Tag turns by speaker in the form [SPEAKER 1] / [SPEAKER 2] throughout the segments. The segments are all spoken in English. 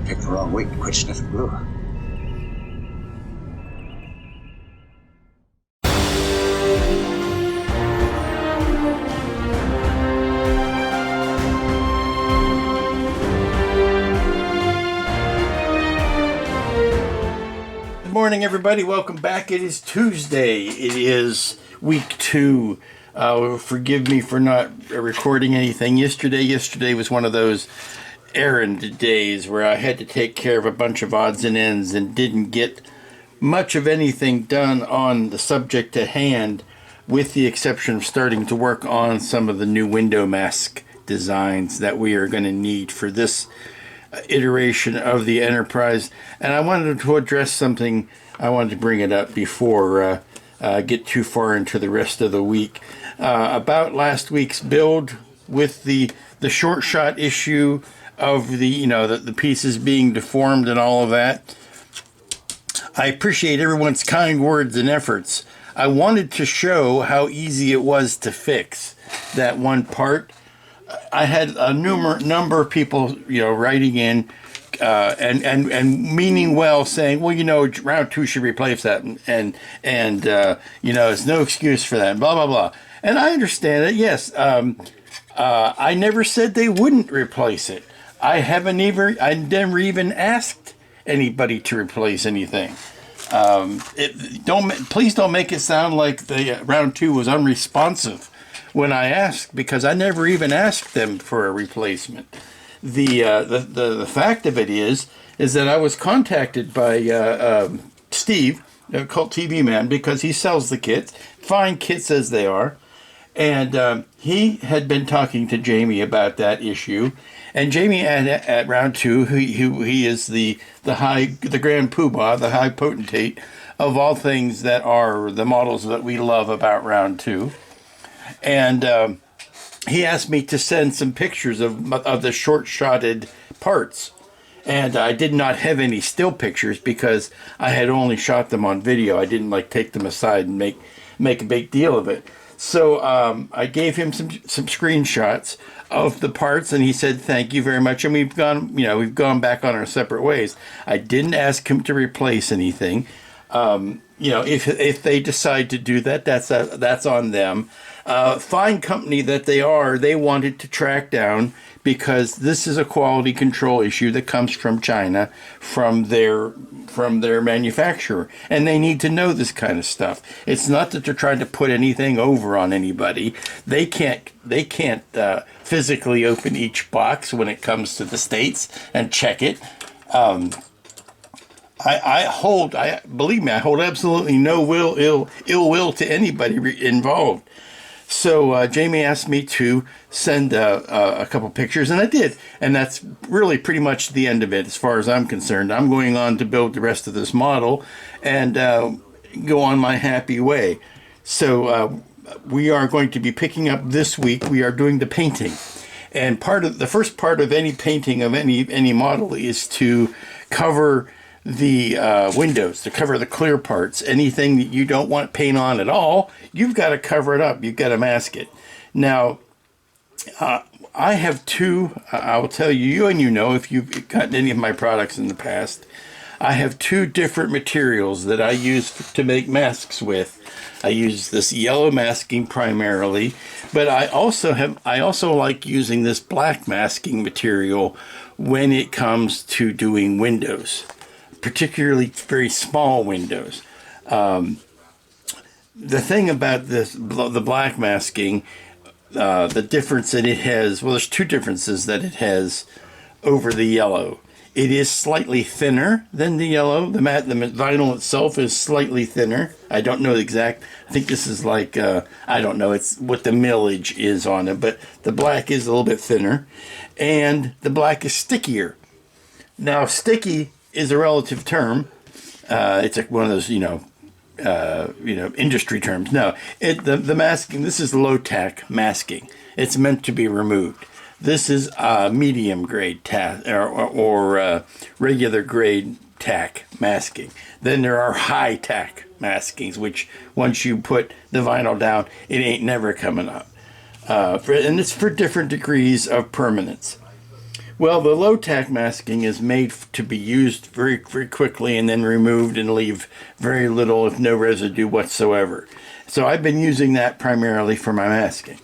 [SPEAKER 1] Picked the wrong week to quit sniffing glue.
[SPEAKER 2] Good morning, everybody. Welcome back. It is Tuesday. It is week 2. Forgive me for not recording anything yesterday. Yesterday was one of those errand days where I had to take care of a bunch of odds and ends and didn't get much of anything done on the subject at hand, with the exception of starting to work on some of the new window mask designs that we are going to need for this iteration of the Enterprise. And I wanted to address something. I wanted to bring it up before get too far into the rest of the week. About last week's build with the short shot issue of the pieces being deformed and all of that. I appreciate everyone's kind words and efforts. I wanted to show how easy it was to fix that one part. I had a number of people, writing in and meaning well, saying, well, round 2 should replace that, and it's no excuse for that, blah blah blah. And I understand it. Yes, I never said they wouldn't replace it. I never even asked anybody to replace anything. Please don't make it sound like the round 2 was unresponsive when I asked, because I never even asked them for a replacement. The fact of it is that I was contacted by Steve, Cult TV Man, because he sells the kits, fine kits as they are, and he had been talking to Jamie about that issue. And Jamie at round 2, he is the grand poobah, the high potentate of all things that are the models that we love about round 2. And he asked me to send some pictures of the short-shotted parts. And I did not have any still pictures because I had only shot them on video. I didn't take them aside and make a big deal of it. So I gave him some screenshots of the parts, and he said thank you very much. And we've gone back on our separate ways. I didn't ask him to replace anything. If they decide to do that, that's on them. Fine company that they are, they wanted to track down, because this is a quality control issue that comes from China, from their manufacturer, and they need to know this kind of stuff. It's not that they're trying to put anything over on anybody. They can't physically open each box when it comes to the States and check it. Believe me, I hold absolutely no ill will to anybody involved. So Jamie asked me to send a couple pictures, and I did. And that's really pretty much the end of it as far as I'm concerned. I'm going on to build the rest of this model and go on my happy way. So we are going to be picking up this week. We are doing the painting. And the first part of any painting of any model is to cover the windows, to cover the clear parts. Anything that you don't want paint on at all, you've got to cover it up. You've got to mask it. Now, I have two, I will tell you, if you've gotten any of my products in the past, I have 2 different materials that I use to make masks with. I use this yellow masking primarily, but I also like using this black masking material when it comes to doing windows, particularly very small windows. The thing about the black masking, the difference that it has, well, there's 2 differences that it has over the yellow. It is slightly thinner than the yellow. The vinyl itself is slightly thinner. I don't know the exact. I think this is I don't know. It's what the millage is on it, but the black is a little bit thinner, and the black is stickier. Now, sticky is a relative term. It's one of those, industry terms. No, the masking. This is low tack masking. It's meant to be removed. This is medium grade tack or regular grade tack masking. Then there are high tack maskings, which once you put the vinyl down, it ain't never coming up. And it's for different degrees of permanence. Well, the low tack masking is made to be used very, very quickly and then removed and leave very little, if no residue whatsoever. So I've been using that primarily for my masking.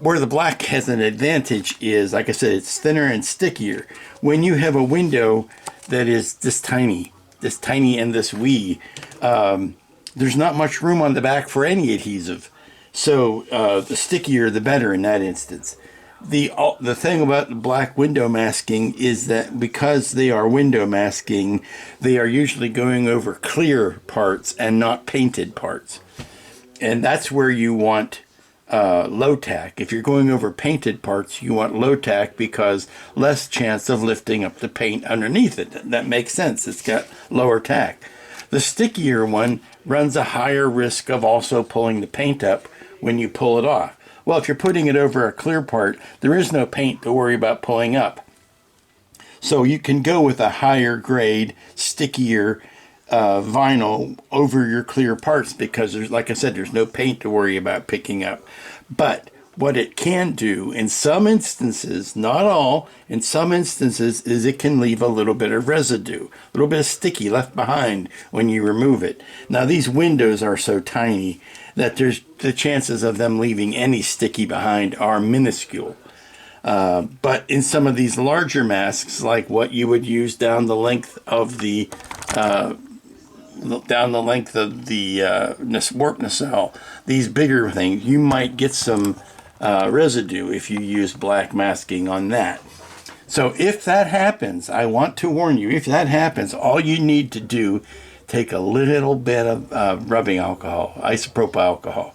[SPEAKER 2] Where the black has an advantage is, like I said, it's thinner and stickier. When you have a window that is this tiny and this wee, there's not much room on the back for any adhesive. So the stickier, the better in that instance. The thing about the black window masking is that because they are window masking, they are usually going over clear parts and not painted parts. And that's where you want low tack. If you're going over painted parts, you want low tack because less chance of lifting up the paint underneath it. That makes sense. It's got lower tack. The stickier one runs a higher risk of also pulling the paint up when you pull it off. Well, if you're putting it over a clear part, there is no paint to worry about pulling up. So you can go with a higher grade, stickier vinyl over your clear parts because there's, like I said, there's no paint to worry about picking up. But what it can do in some instances, not all, in some instances, is it can leave a little bit of residue, a little bit of sticky left behind when you remove it. Now these windows are so tiny that there's the chances of them leaving any sticky behind are minuscule. But in some of these larger masks, like what you would use down the length of the warp nacelle, these bigger things, you might get some residue if you use black masking on that. So if that happens, I want to warn you, if that happens, all you need to do, take a little bit of rubbing alcohol, isopropyl alcohol.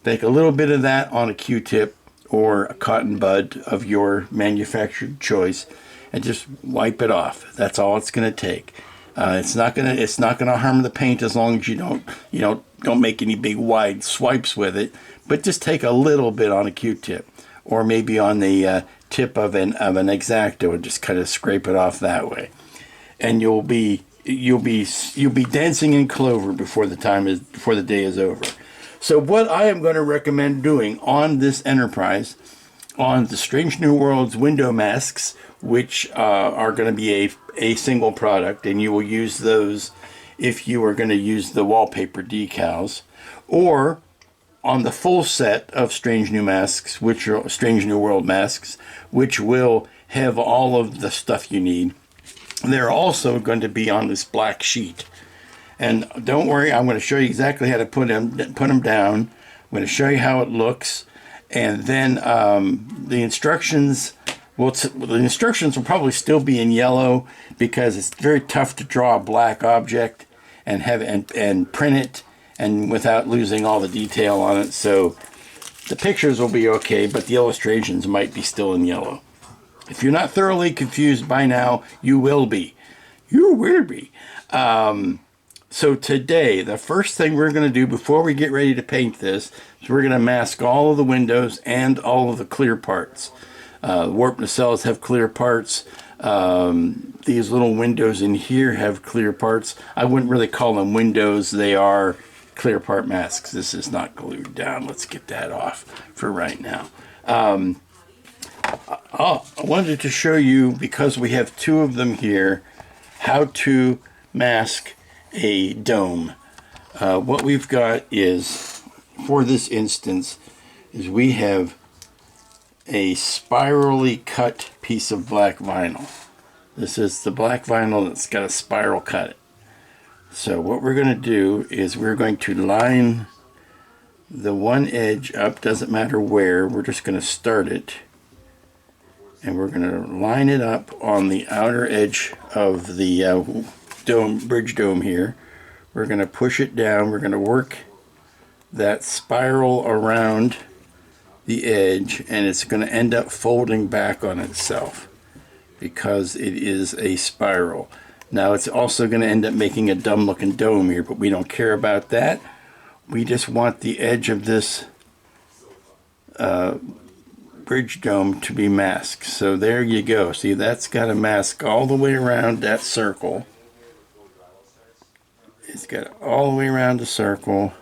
[SPEAKER 2] Take a little bit of that on a Q-tip or a cotton bud of your manufactured choice and just wipe it off. That's all it's going to take. It's not gonna harm the paint as long as you don't make any big wide swipes with it. But just take a little bit on a Q-tip, or maybe on the tip of an X-Acto, and just kind of scrape it off that way, and you'll be dancing in clover before the day is over. So what I am going to recommend doing on this Enterprise, on the Strange New Worlds window masks, which are going to be a single product, and you will use those if you are going to use the wallpaper decals, or on the full set of Strange New masks, which are Strange New World masks, which will have all of the stuff you need. They're also going to be on this black sheet. And don't worry, I'm going to show you exactly how to put them down. I'm going to show you how it looks, and then the instructions. Well, the instructions will probably still be in yellow because it's very tough to draw a black object and print it and without losing all the detail on it. So the pictures will be okay, but the illustrations might be still in yellow. If you're not thoroughly confused by now, you will be. You will be. So today, the first thing we're going to do before we get ready to paint this is we're going to mask all of the windows and all of the clear parts. Warp nacelles have clear parts. These little windows in here have clear parts. I wouldn't really call them windows. They are clear part masks. This is not glued down. Let's get that off for right now. I wanted to show you, because we have two of them here, how to mask a dome. What we've got is, for this instance, is we have a spirally cut piece of black vinyl. This is the black vinyl that's got a spiral cut. So what we're going to do is we're going to line the one edge up, doesn't matter where, we're just going to start it, and we're going to line it up on the outer edge of the bridge dome here. We're going to push it down, we're going to work that spiral around the edge, and it's going to end up folding back on itself because it is a spiral. Now it's also going to end up making a dumb looking dome here, but we don't care about that. We just want the edge of this bridge dome to be masked. So there you go. See, that's got to mask all the way around that circle. It's got all the way around the circle,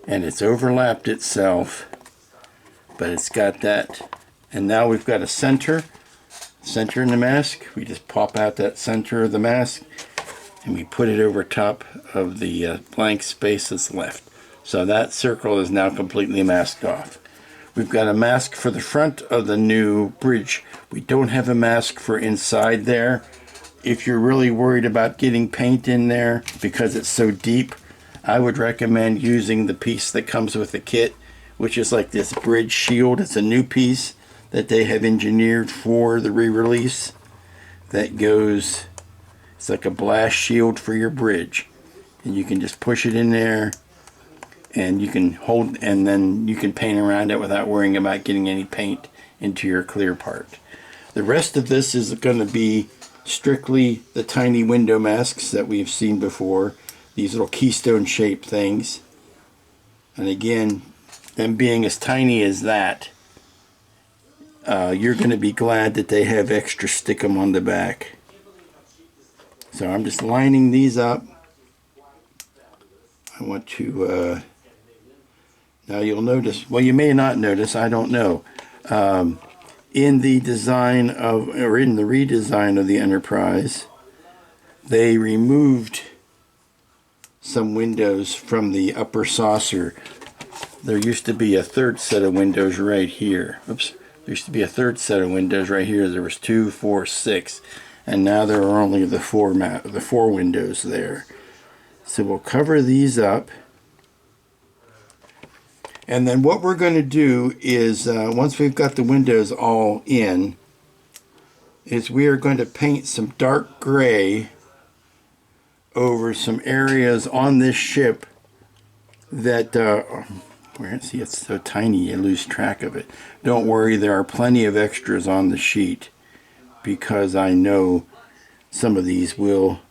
[SPEAKER 2] and it's overlapped itself, but it's got that. And now we've got a center center in the mask. We just pop out that center of the mask and we put it over top of the blank space that's left. So that circle is now completely masked off. We've got a mask for the front of the new bridge. We don't have a mask for inside there. If you're really worried about getting paint in there because it's so deep, I would recommend using the piece that comes with the kit, which is like this bridge shield. It's a new piece that they have engineered for the re-release that goes, it's like a blast shield for your bridge. And you can just push it in there and you can hold, and then you can paint around it without worrying about getting any paint into your clear part. The rest of this is going to be strictly the tiny window masks that we've seen before. These little keystone shaped things. And again, them being as tiny as that, you're going to be glad that they have extra stickum on the back. So I'm just lining these up. I want to, now you'll notice, well, you may not notice, I don't know. In the design of, or in the redesign of the Enterprise, they removed some windows from the upper saucer. There used to be a third set of windows right here. Oops. There used to be a third set of windows right here. There was 2, 4, 6. And now there are only the four windows there. So we'll cover these up. And then what we're going to do is, once we've got the windows all in, is we are going to paint some dark gray over some areas on this ship that, see, it's so tiny you lose track of it. Don't worry, there are plenty of extras on the sheet because I know some of these will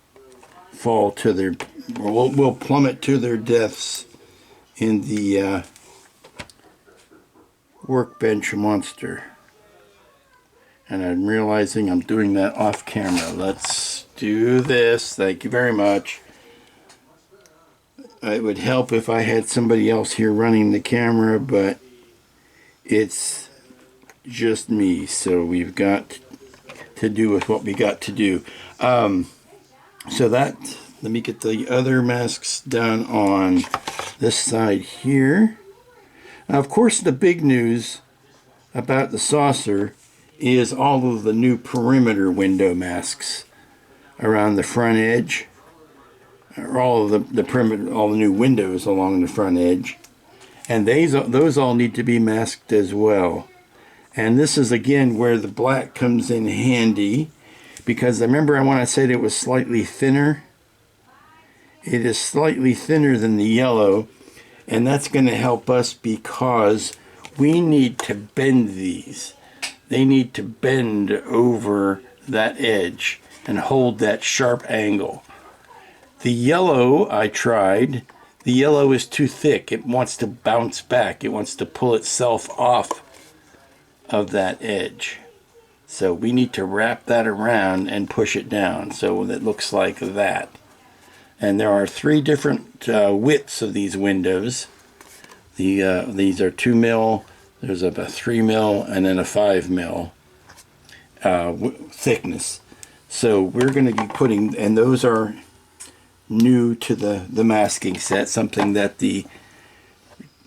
[SPEAKER 2] fall to their, will plummet to their deaths in the workbench monster. And I'm realizing I'm doing that off camera. Let's do this. Thank you very much. It would help if I had somebody else here running the camera, but it's just me, so we've got to do with what we got to do. So that, let me get the other masks done on this side here. Now, of course, the big news about the saucer is all of the new perimeter window masks around the front edge, or all of the perimeter, all the new windows along the front edge, and those all need to be masked as well. And this is again where the black comes in handy, because remember when I said it was slightly thinner? It is slightly thinner than the yellow, and that's going to help us because we need to bend these. They need to bend over that edge and hold that sharp angle. The yellow I tried, the yellow is too thick. It wants to bounce back. It wants to pull itself off of that edge. So we need to wrap that around and push it down so that it looks like that. And there are 3 different widths of these windows. These are 2 mil, there's a 3 mil, and then a 5 mil thickness. So we're going to be putting, and those are new to the masking set, something that the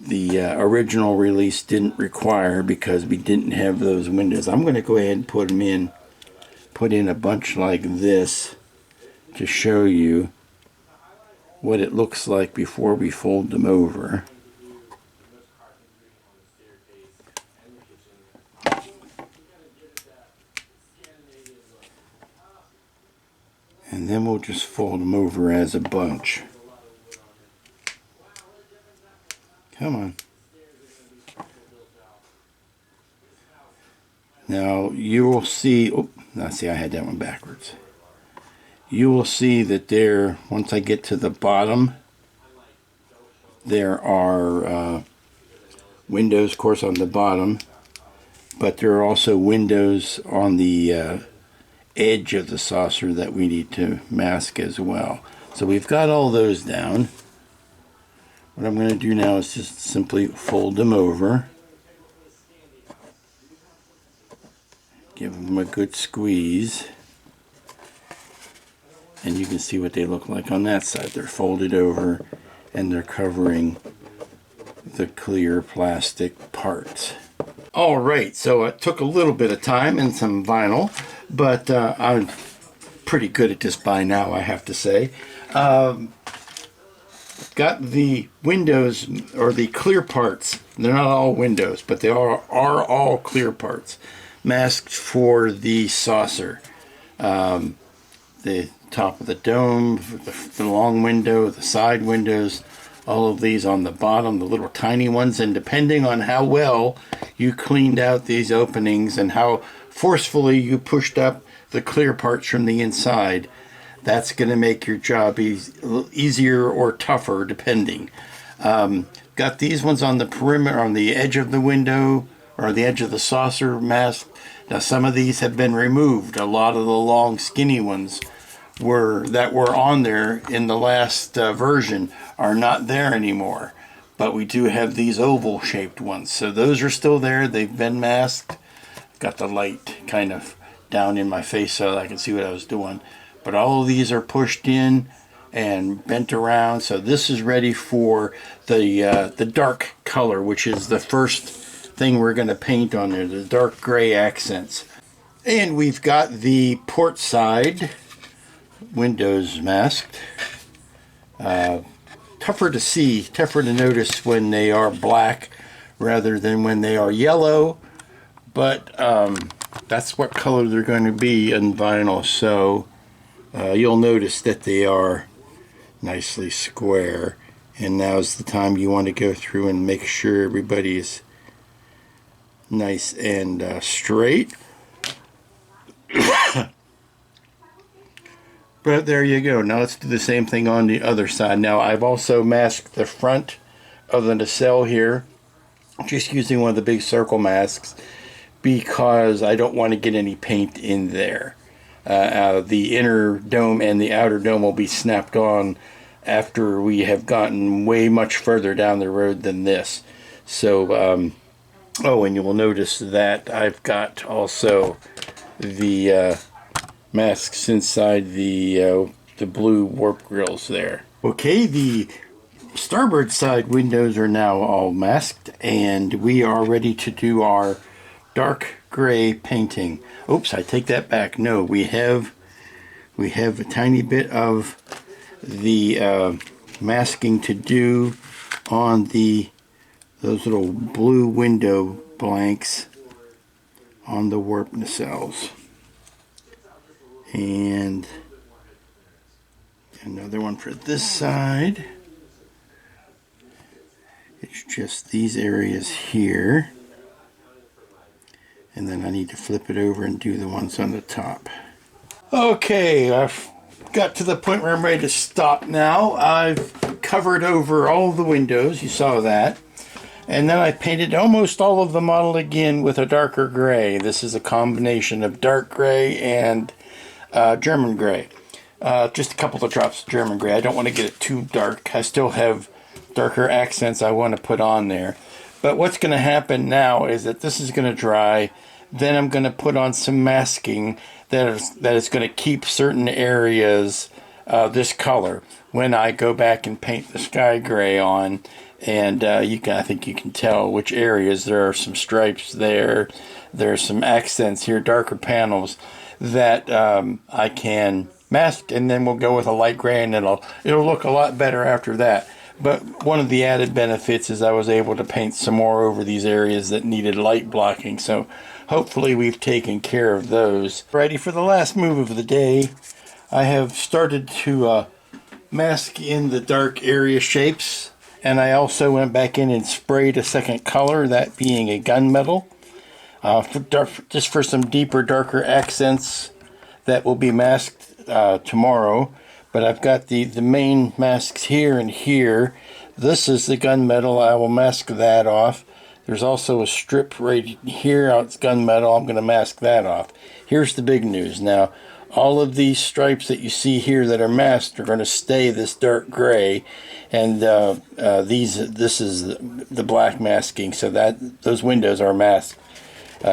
[SPEAKER 2] original release didn't require because we didn't have those windows. I'm going to go ahead and put them in, put in a bunch like this to show you what it looks like before we fold them over. And then we'll just fold them over as a bunch. Come on. Now you will see, oh, now see I had that one backwards. You will see that there, once I get to the bottom, there are windows, of course, on the bottom, but there are also windows on the edge of the saucer that we need to mask as well. So we've got all those down. What I'm going to do now is just simply fold them over. Give them a good squeeze. And you can see what they look like on that side. They're folded over and they're covering the clear plastic parts. Alright, so it took a little bit of time and some vinyl, but I'm pretty good at this by now, I have to say. Got the windows, or the clear parts. They're not all windows, but they are all clear parts, masked for the saucer. The top of the dome, the long window, the side windows, all of these on the bottom, the little tiny ones, and depending on how well you cleaned out these openings and how forcefully you pushed up the clear parts from the inside, that's going to make your job easier or tougher, depending. Got these ones on the perimeter, on the edge of the window, or the edge of the saucer mask. Now some of these have been removed. A lot of the long, skinny ones that were on there in the last version are not there anymore. But we do have these oval-shaped ones. So those are still there. They've been masked. Got the light kind of down in my face so that I can see what I was doing. But all of these are pushed in and bent around. So this is ready for the dark color, which is the first thing we're going to paint on there, the dark gray accents. And we've got the port side windows masked. Tougher to see, tougher to notice when they are black rather than when they are yellow. But that's what color they're going to be in vinyl. So you'll notice that they are nicely square, and now's the time you want to go through and make sure everybody is nice and straight. But there you go. Now let's do the same thing on the other side. Now I've also masked the front of the nacelle here, just using one of the big circle masks, because I don't want to get any paint in there. The inner dome and the outer dome will be snapped on after we have gotten way much further down the road than this. So, oh, and you will notice that I've got also the masks inside the blue warp grills there. Okay, the starboard side windows are now all masked, and we are ready to do our dark gray painting. Oops, I take that back. No, we have a tiny bit of the masking to do on those little blue window blanks on the warp nacelles. And another one for this side. It's just these areas here. And then I need to flip it over and do the ones on the top. Okay, I've got to the point where I'm ready to stop now. I've covered over all the windows, you saw that. And then I painted almost all of the model again with a darker gray. This is a combination of dark gray and German gray. Just a couple of drops of German gray. I don't want to get it too dark. I still have darker accents I want to put on there. But what's going to happen now is that this is going to dry. Then I'm going to put on some masking that is going to keep certain areas this color when I go back and paint the sky gray on. And I think you can tell which areas. There are some stripes there. There's some accents here, darker panels that I can mask, and then we'll go with a light gray, and it'll look a lot better after that. But one of the added benefits is I was able to paint some more over these areas that needed light blocking, so hopefully we've taken care of those. Ready for the last move of the day. I have started to mask in the dark area shapes, and I also went back in and sprayed a second color, that being a gunmetal, just for some deeper, darker accents that will be masked tomorrow. But I've got the main masks here and here. This is the gunmetal. I will mask that off. There's also a strip right here. It's gunmetal. I'm going to mask that off. Here's the big news. Now, all of these stripes that you see here that are masked are going to stay this dark gray, and this is the black masking, so that those windows are masked.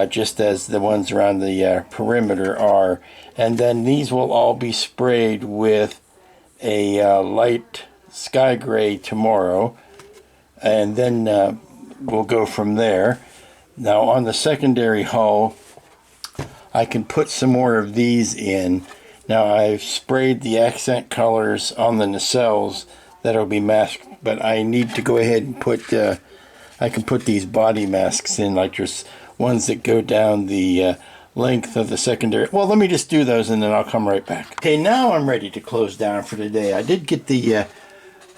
[SPEAKER 2] just as the ones around the perimeter are. And then these will all be sprayed with a light sky gray tomorrow, and then we'll go from there. Now on the secondary hull, I can put some more of these in. Now I've sprayed the accent colors on the nacelles that'll be masked, but I need to go ahead and put, I can put these body masks in, like just ones that go down the length of the secondary. Well, let me just do those and then I'll come right back. Okay, now I'm ready to close down for today. I did get the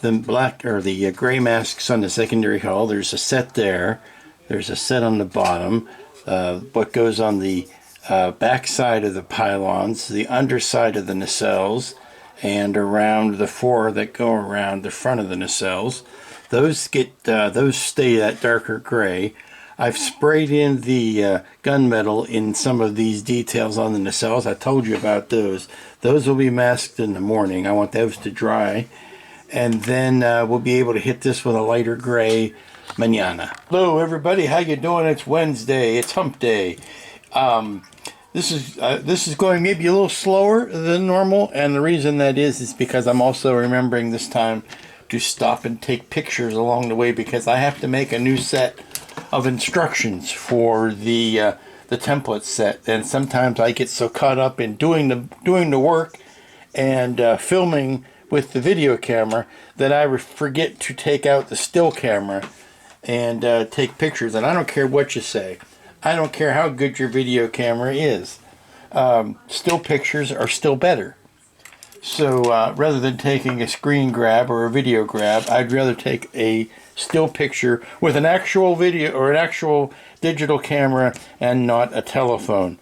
[SPEAKER 2] black or the gray masks on the secondary hull. There's a set there. There's a set on the bottom. What goes on the back side of the pylons, the underside of the nacelles, and around the four that go around the front of the nacelles. Those stay that darker gray. I've sprayed in the gunmetal in some of these details on the nacelles. I told you about those. Those will be masked in the morning. I want those to dry. And then we'll be able to hit this with a lighter gray mañana. Hello everybody, how you doing? It's Wednesday. It's hump day. This is going maybe a little slower than normal, and the reason that is because I'm also remembering this time to stop and take pictures along the way, because I have to make a new set of instructions for the template set, and sometimes I get so caught up in doing the work and filming with the video camera that I forget to take out the still camera and take pictures. And I don't care what you say. I don't care how good your video camera is. Still pictures are still better. So rather than taking a screen grab or a video grab, I'd rather take a still picture with an actual video or an actual digital camera and not a telephone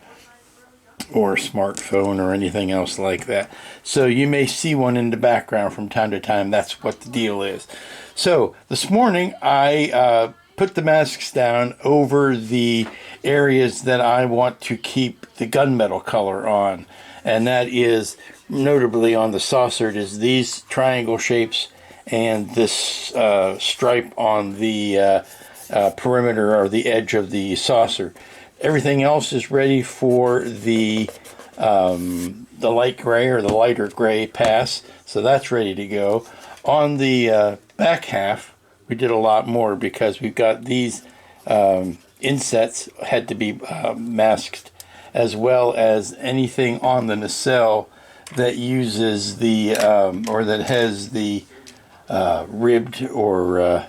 [SPEAKER 2] or a smartphone or anything else like that. So you may see one in the background from time to time. That's what the deal is. So this morning I put the masks down over the areas that I want to keep the gunmetal color on, and that is notably on the saucer. It is these triangle shapes and this stripe on the perimeter or the edge of the saucer. Everything else is ready for the light gray or the lighter gray pass, so that's ready to go. On the back half, we did a lot more because we've got these insets had to be masked, as well as anything on the nacelle that uses the or that has the ribbed or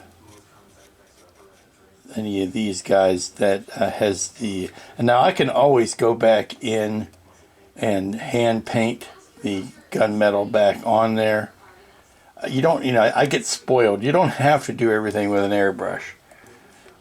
[SPEAKER 2] any of these guys that has the. And now I can always go back in and hand paint the gunmetal back on there. You don't, I get spoiled. You don't have to do everything with an airbrush.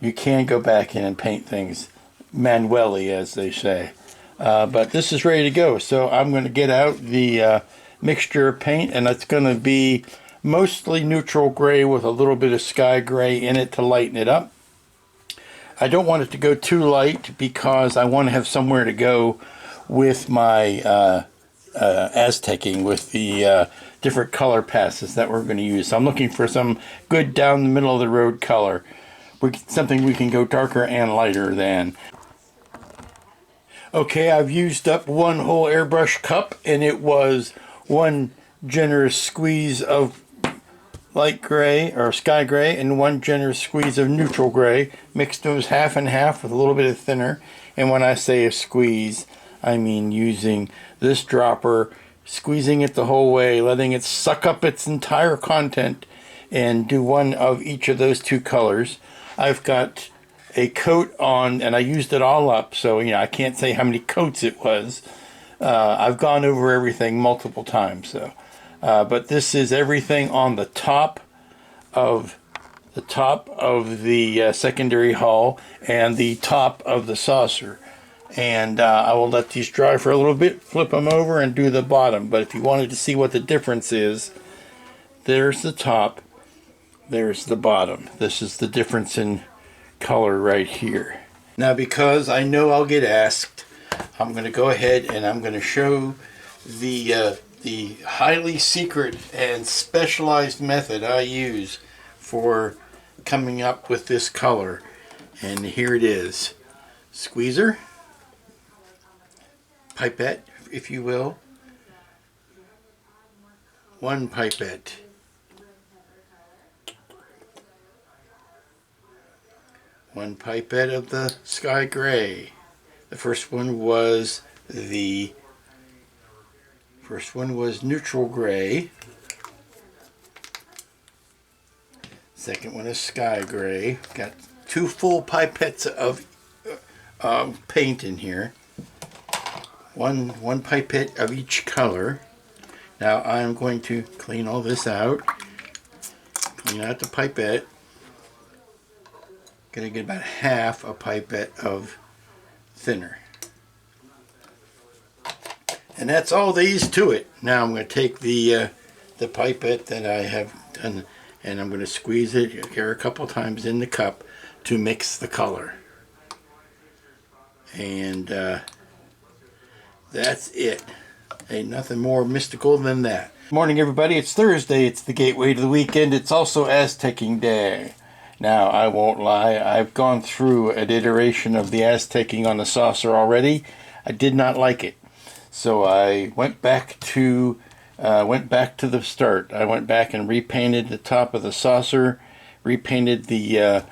[SPEAKER 2] You can go back in and paint things manually, as they say. But this is ready to go. So I'm going to get out the mixture of paint, and it's going to be mostly neutral gray with a little bit of sky gray in it to lighten it up. I don't want it to go too light because I want to have somewhere to go with my Aztecing, with the different color passes that we're going to use. So I'm looking for some good down the middle of the road color. Something we can go darker and lighter than. Okay, I've used up one whole airbrush cup, and it was one generous squeeze of light gray or sky gray and one generous squeeze of neutral gray. Mixed those half and half with a little bit of thinner. And when I say a squeeze, I mean using this dropper, squeezing it the whole way, letting it suck up its entire content, and do one of each of those two colors. I've got a coat on, and I used it all up, so I can't say how many coats it was. I've gone over everything multiple times, so but this is everything on the top of the secondary hull and the top of the saucer. And I will let these dry for a little bit, flip them over, and do the bottom. But if you wanted to see what the difference is, there's the top, there's the bottom. This is the difference in color right here. Now, because I know I'll get asked, I'm going to go ahead and I'm going to show the highly secret and specialized method I use for coming up with this color. And here it is. squeezer, pipette, if you will. One pipette. One pipette of the sky gray. The first one was neutral gray. Second one is sky gray. Got 2 full pipettes of paint in here. One pipette of each color. Now I'm going to clean all this out. Clean out the pipette. Gonna get about half a pipette of thinner. And that's all there is to it. Now I'm going to take the pipette that I have done, and I'm going to squeeze it here a couple times in the cup to mix the color. And that's it. Ain't nothing more mystical than that. Good morning, everybody. It's Thursday. It's the gateway to the weekend. It's also Aztecing Day. Now, I won't lie. I've gone through an iteration of the Aztecing on the saucer already. I did not like it. So I went back to the start. I went back and repainted the top of the saucer, repainted the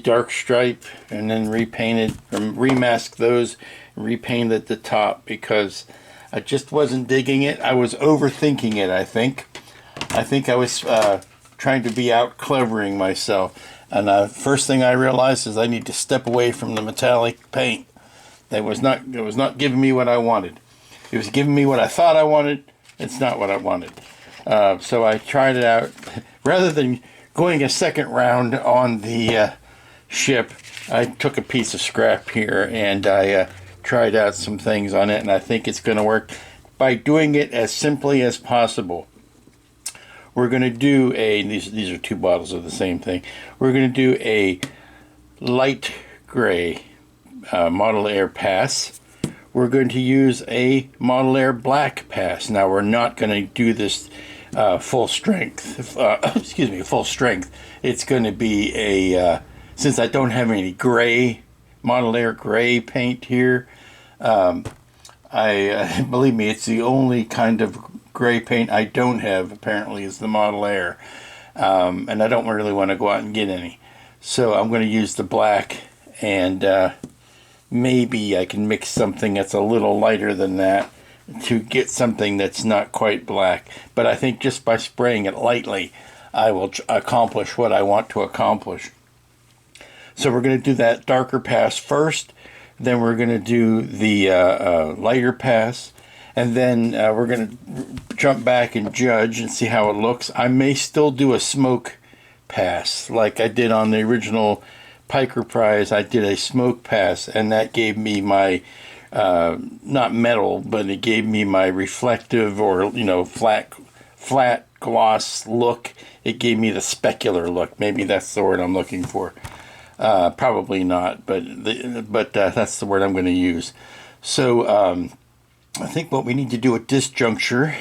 [SPEAKER 2] dark stripe, and then remasked those, and repainted the top because I just wasn't digging it. I was overthinking it, I think. I was trying to be out clevering myself. And first thing I realized is I need to step away from the metallic paint. It was not giving me what I wanted. It was giving me what I thought I wanted. It's not what I wanted. So I tried it out. Rather than going a second round on the ship, I took a piece of scrap here and I tried out some things on it, and I think it's going to work by doing it as simply as possible. We're going to do these are 2 bottles of the same thing. We're going to do a light gray Model Air pass. We're going to use a Model Air black pass. Now we're not going to do this full strength. Full strength. It's going to be since I don't have any gray Model Air gray paint here. Believe me, it's the only kind of gray paint I don't have, apparently, is the Model Air. And I don't really want to go out and get any. So I'm going to use the black, and maybe I can mix something that's a little lighter than that to get something that's not quite black. But I think just by spraying it lightly, I will accomplish what I want to accomplish. So we're going to do that darker pass first. Then we're going to do the lighter pass. And then we're going to jump back and judge and see how it looks. I may still do a smoke pass like I did on the original Piker Prize. I did a smoke pass, and that gave me my, not metal, but it gave me my reflective or, flat gloss look. It gave me the specular look. Maybe that's the word I'm looking for. Probably not, but that's the word I'm going to use. So I think what we need to do at this juncture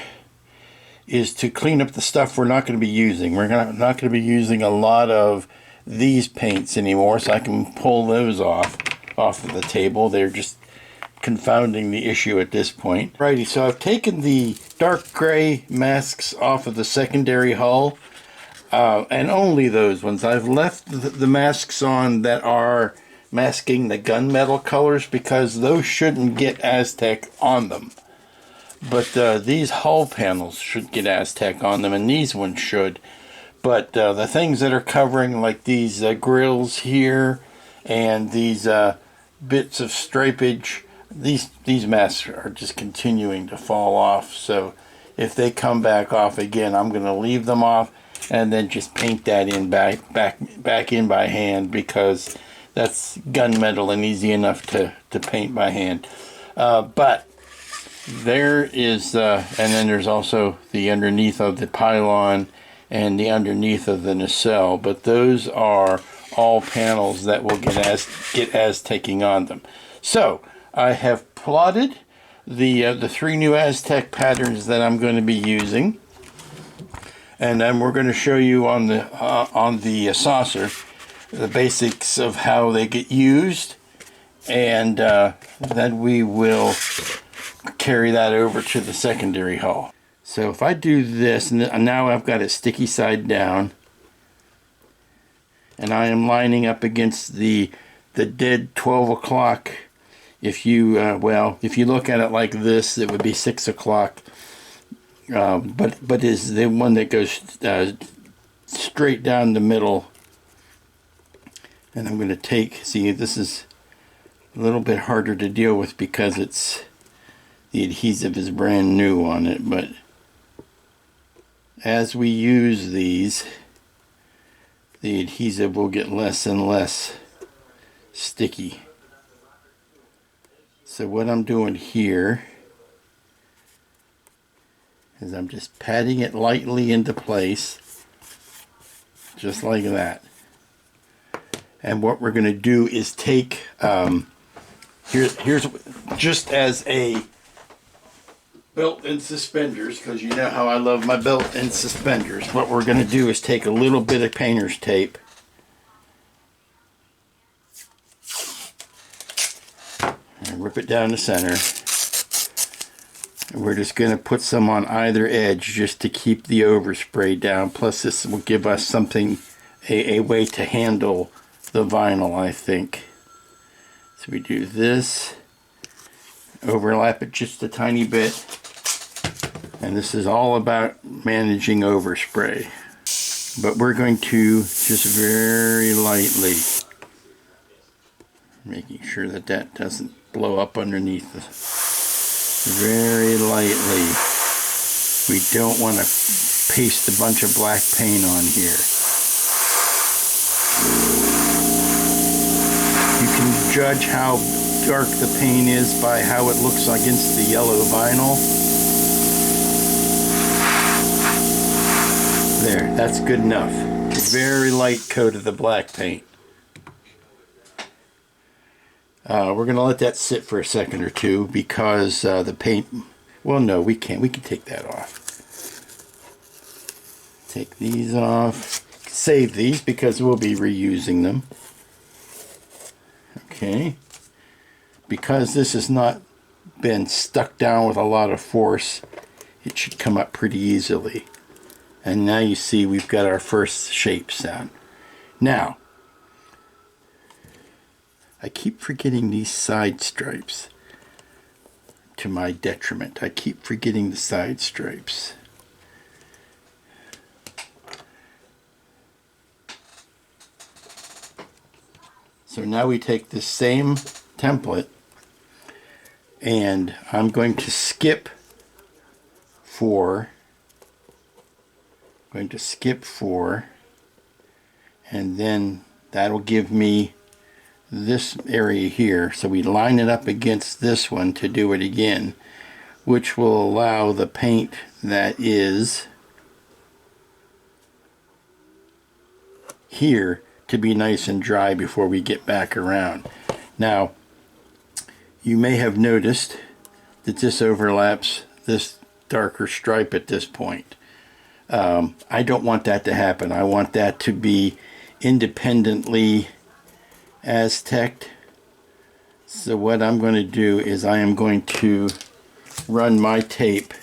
[SPEAKER 2] is to clean up the stuff we're not going to be using. We're not going to be using a lot of these paints anymore, so I can pull those off of the table. They're just confounding the issue at this point. Righty, so I've taken the dark gray masks off of the secondary hull. And only those ones. I've left the masks on that are masking the gunmetal colors because those shouldn't get Aztec on them. But these hull panels should get Aztec on them, and these ones should. But the things that are covering, like these grills here and these bits of stripage, these masks are just continuing to fall off. So if they come back off again, I'm going to leave them off and then just paint that in back in by hand, because that's gunmetal and easy enough to paint by hand. But there is, and then there's also the underneath of the pylon and the underneath of the nacelle. But those are all panels that will get Aztecing on them. So I have plotted the 3 new Aztec patterns that I'm going to be using. And then we're going to show you on the saucer the basics of how they get used and then we will carry that over to the secondary hull. So if I do this, and now I've got it sticky side down, and I am lining up against the dead 12 o'clock. If you, well, if you look at it like this, it would be 6 o'clock. But is the one that goes straight down the middle. And I'm going to take, see, this is a little bit harder to deal with because the adhesive is brand new on it. But as we use these, the adhesive will get less and less sticky. So what I'm doing here is I'm just patting it lightly into place, just like that. And what we're going to do is take, here's just as a belt-in suspenders, because you know how I love my belt-in suspenders. What we're going to do is take a little bit of painter's tape and rip it down the center. And we're just going to put some on either edge just to keep the overspray down. Plus this will give us something, a way to handle the vinyl, I think. So we do this, overlap it just a tiny bit, and this is all about managing overspray. But we're going to just very lightly, making sure that that doesn't blow up underneath the, very lightly. We don't want to paste a bunch of black paint on here. You can judge how dark the paint is by how it looks against the yellow vinyl. There, that's good enough. Very light coat of the black paint. We're going to let that sit for a second or two because the paint, well, no, we can't. We can take that off. Take these off. Save these because we'll be reusing them. Okay. Because this has not been stuck down with a lot of force, it should come up pretty easily. And now you see we've got our first shapes down. Now, I keep forgetting these side stripes, to my detriment. I keep forgetting the side stripes. So now we take this same template and I'm going to skip 4, and then that'll give me this area here. So we line it up against this one to do it again, which will allow the paint that is here to be nice and dry before we get back around. Now, you may have noticed that this overlaps this darker stripe at this point. I don't want that to happen. I want that to be independently Aztec. So what I'm going to do is I am going to run my tape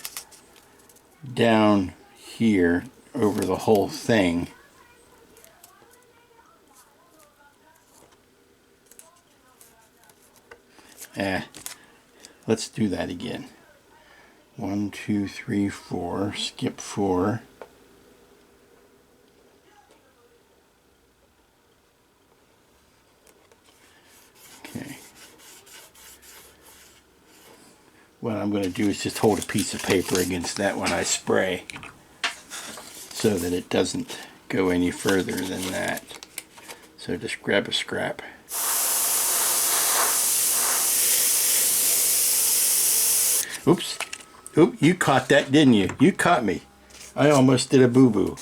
[SPEAKER 2] down here over the whole thing. Let's do that again. 1, 2, 3, 4. Skip 4. Okay. What I'm going to do is just hold a piece of paper against that when I spray, so that it doesn't go any further than that. So just grab a scrap. Oops. Oop, you caught that, didn't you? You caught me. I almost did a boo-boo.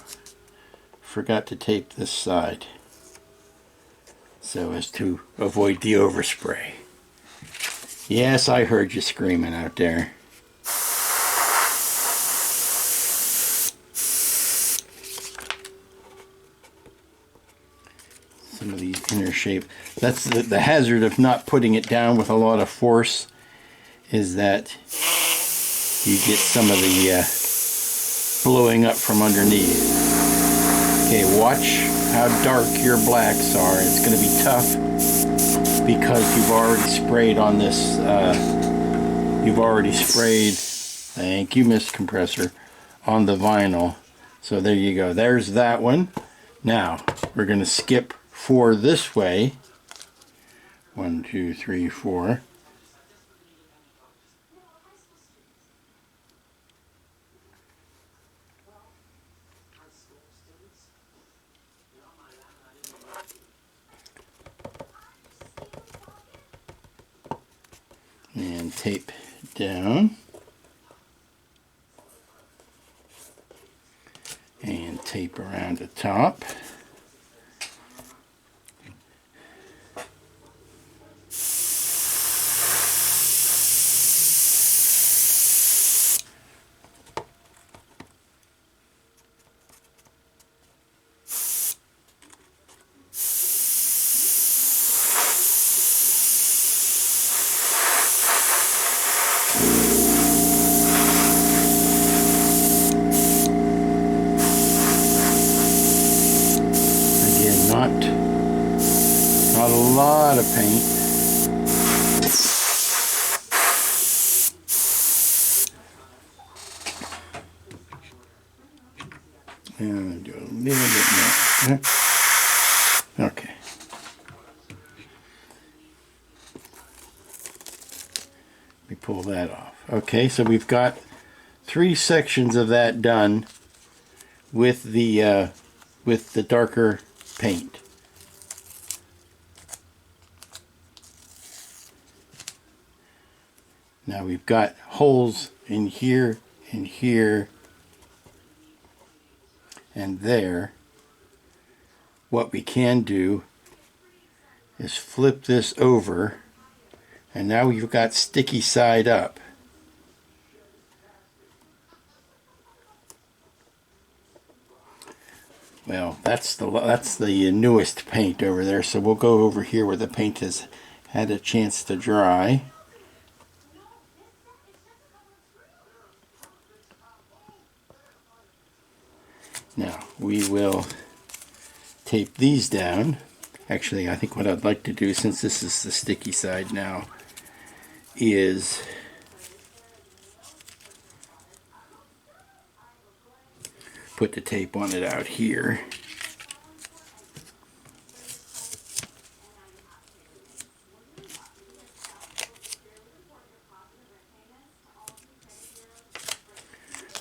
[SPEAKER 2] Forgot to tape this side so as to avoid the overspray. Yes, I heard you screaming out there. some of these inner shape. That's the hazard of not putting it down with a lot of force, is that you get some of the blowing up from underneath. Okay, watch how dark your blacks are. It's going to be tough because you've already sprayed on this. You've already sprayed, thank you, Miss Compressor, on the vinyl. So there you go. There's that one. Now, we're going to skip 4 this way. 1, 2, 3, 4. And tape down. And tape around the top. Not a lot of paint. And do a little bit more. Okay. Let me pull that off. Okay, so we've got 3 sections of that done with the darker paint. Now we've got holes in here, and here, and there. What we can do is flip this over, and now we've got sticky side up. Well, that's the newest paint over there, so we'll go over here where the paint has had a chance to dry. Now we will tape these down. Actually, I think what I'd like to do, since this is the sticky side now, is put the tape on it out here.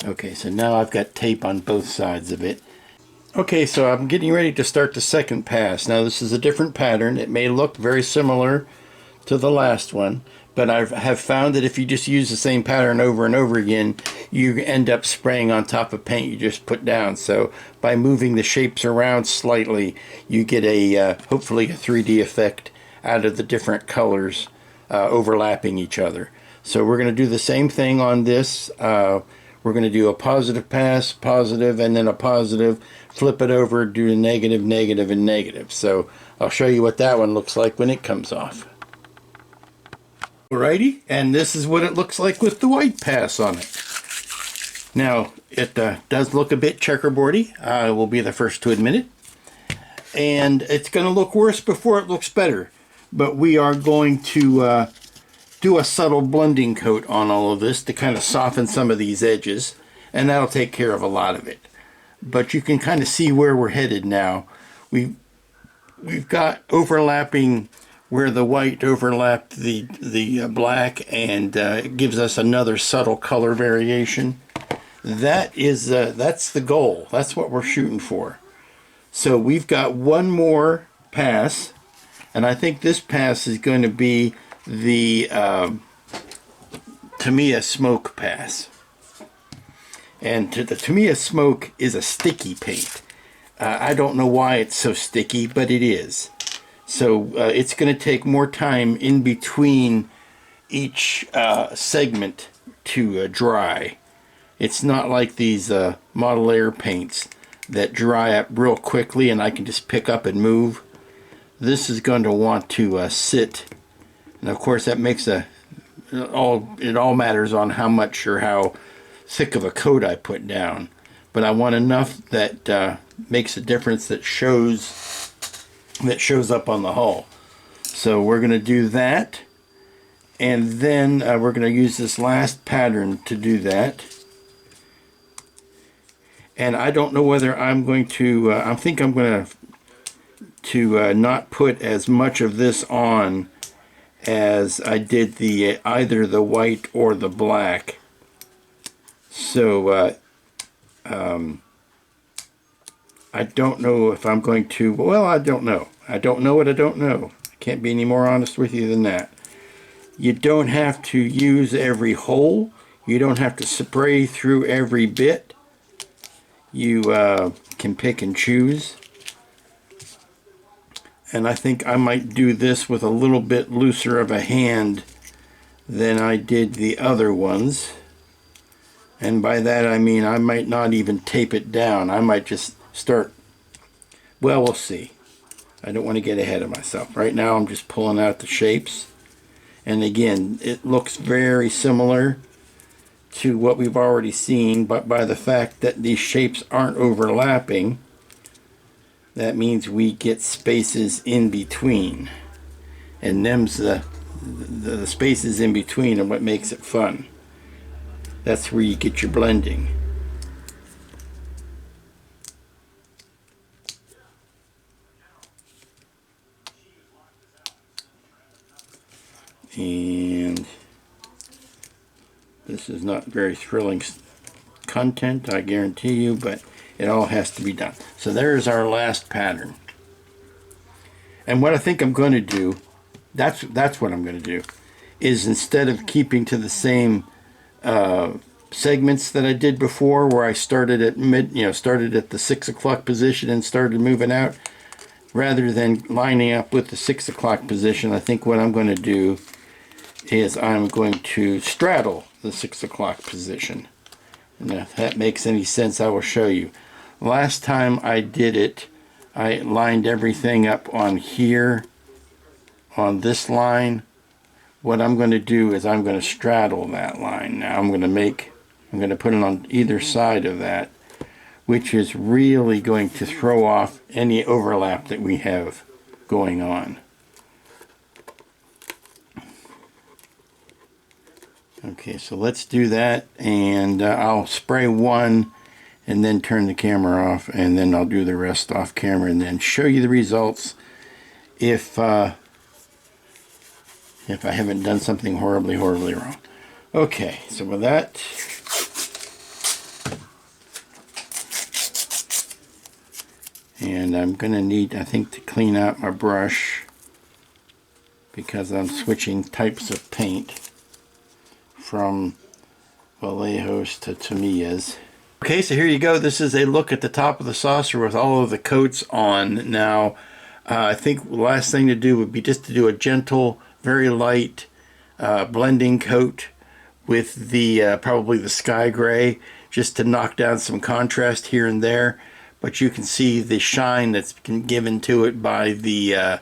[SPEAKER 2] Okay, so now I've got tape on both sides of it. Okay, so I'm getting ready to start the second pass. Now this is a different pattern. It may look very similar to the last one, but I have found that if you just use the same pattern over and over again, you end up spraying on top of paint you just put down. So by moving the shapes around slightly, you get a hopefully a 3D effect out of the different colors overlapping each other. So we're going to do the same thing on this. We're going to do a positive pass, positive, and then a positive, flip it over, do a negative, negative, and negative. So I'll show you what that one looks like when it comes off. Alrighty, and this is what it looks like with the white pass on it. Now, it does look a bit checkerboardy. I will be the first to admit it. And it's going to look worse before it looks better. But we are going to do a subtle blending coat on all of this to kind of soften some of these edges, and that'll take care of a lot of it. But you can kind of see where we're headed now. We've got overlapping where the white overlapped the black, and it gives us another subtle color variation. That's the goal. That's what we're shooting for. So we've got one more pass, and I think this pass is going to be the Tamiya Smoke pass. And the Tamiya Smoke is a sticky paint. I don't know why it's so sticky, but it is. So it's going to take more time in between each segment to dry. It's not like these Model Air paints that dry up real quickly and I can just pick up and move. this is going to want to sit. And of course that makes it all matters on how much or how thick of a coat I put down. But I want enough that makes a difference, that shows up on the hull. So we're going to do that, and then we're going to use this last pattern to do that. And I don't know whether I'm going to, I think I'm going to not put as much of this on as I did the either the white or the black. So I don't know if I'm going to, well, I don't know. I don't know what I don't know. I can't be any more honest with you than that. You don't have to use every hole. You don't have to spray through every bit. You can pick and choose. And I think I might do this with a little bit looser of a hand than I did the other ones. And by that I mean I might not even tape it down. I might just start, well, we'll see. I don't want to get ahead of myself. Right now I'm just pulling out the shapes. And again, it looks very similar to what we've already seen, but by the fact that these shapes aren't overlapping, that means we get spaces in between. And them's the spaces in between are what makes it fun. That's where you get your blending. And this is not very thrilling content, I guarantee you, but it all has to be done. So there's our last pattern. And what I think I'm going to do, that's what I'm going to do, is instead of keeping to the same segments that I did before, where I started at started at the 6 o'clock position and started moving out, rather than lining up with the 6 o'clock position, I think what I'm going to do is I'm going to straddle the 6 o'clock position. And if that makes any sense, I will show you. Last time I did it, I lined everything up on here, on this line. What I'm going to do is I'm going to straddle that line. Now I'm going to put it on either side of that, which is really going to throw off any overlap that we have going on. Okay, so let's do that, and I'll spray one and then turn the camera off, and then I'll do the rest off camera and then show you the results if I haven't done something horribly wrong. Okay, so with that, and I'm going to need, I think, to clean out my brush because I'm switching types of paint from Vallejos to Tamiya's. Okay, so here you go. This is a look at the top of the saucer with all of the coats on. Now, I think the last thing to do would be just to do a gentle, very light blending coat with the probably the sky gray, just to knock down some contrast here and there. But you can see the shine that's been given to it by the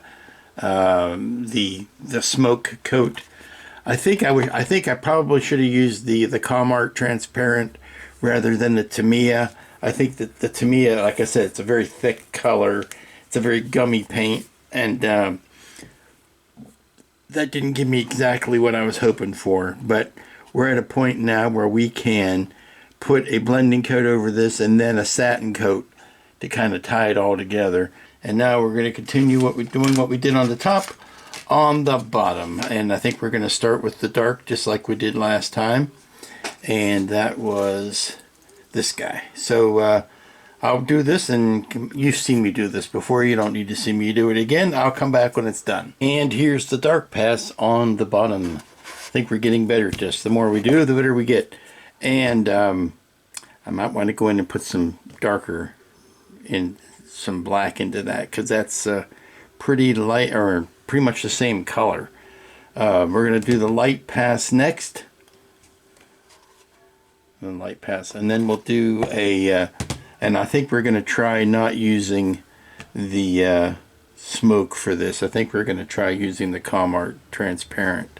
[SPEAKER 2] smoke coat. I think I probably should have used the Comart transparent rather than the Tamiya. I think that the Tamiya, like I said, it's a very thick color. It's a very gummy paint, and that didn't give me exactly what I was hoping for. But we're at a point now where we can put a blending coat over this and then a satin coat to kind of tie it all together. And now we're going to continue what we did on the top, on the bottom. And I think we're going to start with the dark, just like we did last time. And that was this guy. So I'll do this, and you've seen me do this before. You don't need to see me do it again. I'll come back when it's done. And here's the dark pass on the bottom. I think we're getting better at this. The more we do, the better we get. And I might want to go in and put some darker, in some black into that, because that's pretty light, or pretty much the same color. We're going to do the light pass next. The light pass, and then we'll do a and I think we're going to try not using the smoke for this. I think we're going to try using the Comart transparent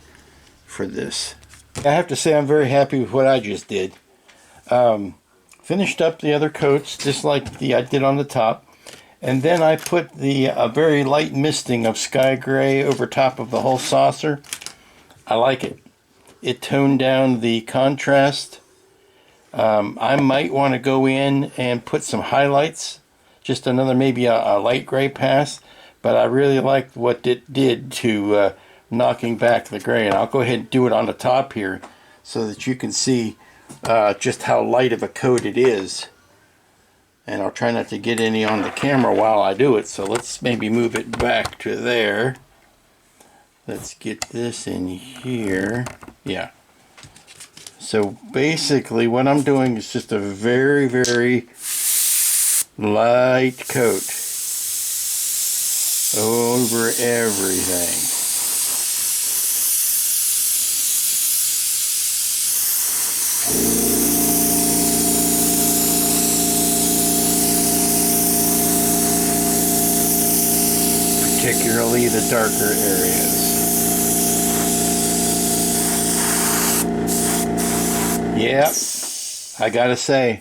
[SPEAKER 2] for this. I have to say I'm very happy with what I just did. Finished up the other coats just like I did on the top, and then I put the very light misting of sky gray over top of the whole saucer. I like it. It toned down the contrast. I might want to go in and put some highlights, just another maybe a light gray pass, but I really liked what it did to knocking back the gray, and I'll go ahead and do it on the top here so that you can see just how light of a coat it is. And I'll try not to get any on the camera while I do it, so let's maybe move it back to there. Let's get this in here. Yeah. So basically what I'm doing is just a very, very light coat over everything. Particularly the darker areas. Yep, I gotta say,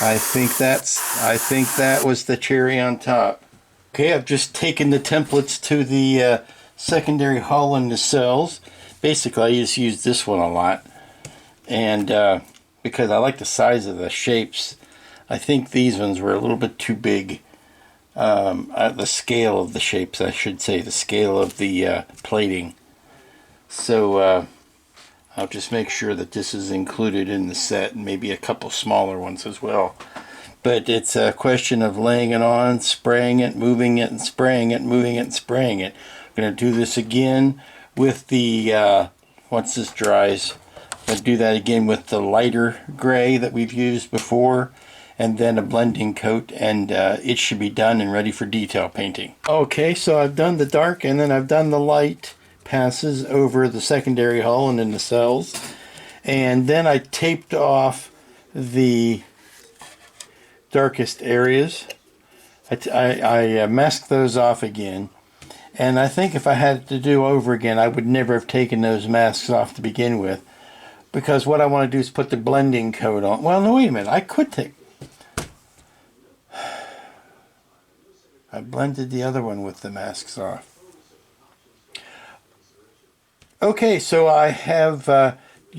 [SPEAKER 2] I think that was the cherry on top. Okay, I've just taken the templates to the secondary hull and nacelles. Basically, I just use this one a lot, and because I like the size of the shapes. I think these ones were a little bit too big. The scale of the shapes, I should say, the scale of the plating. So I'll just make sure that this is included in the set, and maybe a couple smaller ones as well. But it's a question of laying it on, spraying it, moving it, and spraying it, moving it, and spraying it. I'm going to do this again with the, once this dries, I'm going to do that again with the lighter gray that we've used before, and then a blending coat, and it should be done and ready for detail painting. Okay, so I've done the dark and then I've done the light passes over the secondary hull and in the nacelles, and then I taped off the darkest areas. I masked those off again, and I think if I had to do over again, I would never have taken those masks off to begin with, because what I want to do is put the blending coat on. Well, no, wait a minute, I could take, I blended the other one with the masks off. Okay, so I have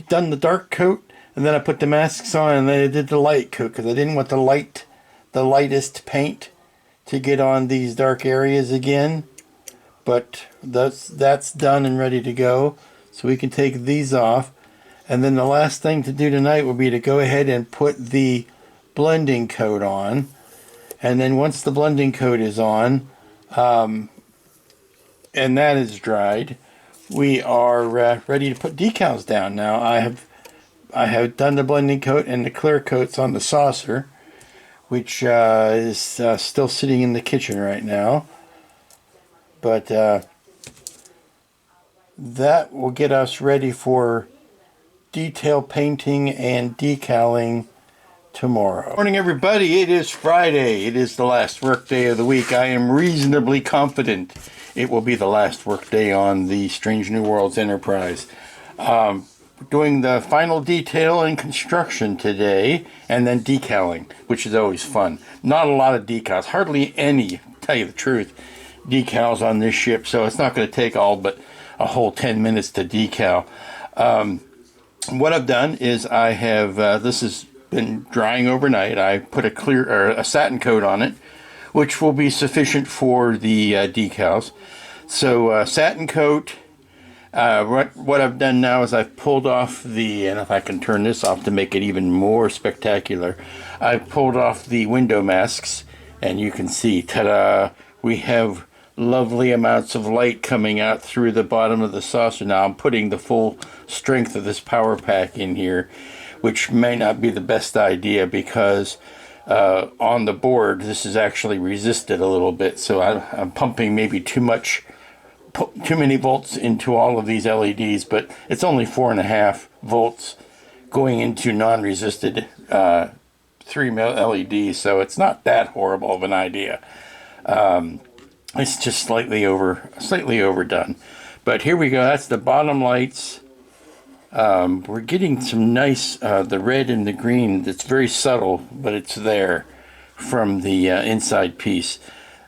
[SPEAKER 2] done the dark coat, and then I put the masks on, and then I did the light coat because I didn't want the lightest paint to get on these dark areas again. But that's done and ready to go, so we can take these off. And then the last thing to do tonight will be to go ahead and put the blending coat on. And then once the blending coat is on, and that is dried, we are ready to put decals down. Now I have done the blending coat and the clear coats on the saucer, which is still sitting in the kitchen right now. But that will get us ready for detail painting and decaling tomorrow. Morning, everybody. It is Friday. It is the last work day of the week. I am reasonably confident it will be the last work day on the Strange New Worlds Enterprise. Doing the final detail and construction today, and then decaling, which is always fun. Not a lot of decals, hardly any, to tell you the truth, decals on this ship, so it's not going to take all but a whole 10 minutes to decal. What I've done is I have, this has been drying overnight. I put a satin coat on it, which will be sufficient for the decals. So satin coat. What I've done now is I've pulled off the, and if I can turn this off to make it even more spectacular, I've pulled off the window masks, and you can see, ta-da, we have lovely amounts of light coming out through the bottom of the saucer. Now I'm putting the full strength of this power pack in here, which may not be the best idea because on the board this is actually resisted a little bit, so I'm pumping maybe too many volts into all of these LEDs, but it's only 4.5 volts going into non-resisted 3 LEDs, so it's not that horrible of an idea. It's just slightly overdone. But here we go. That's the bottom lights. We're getting some nice, the red and the green. That's very subtle, but it's there from the inside piece.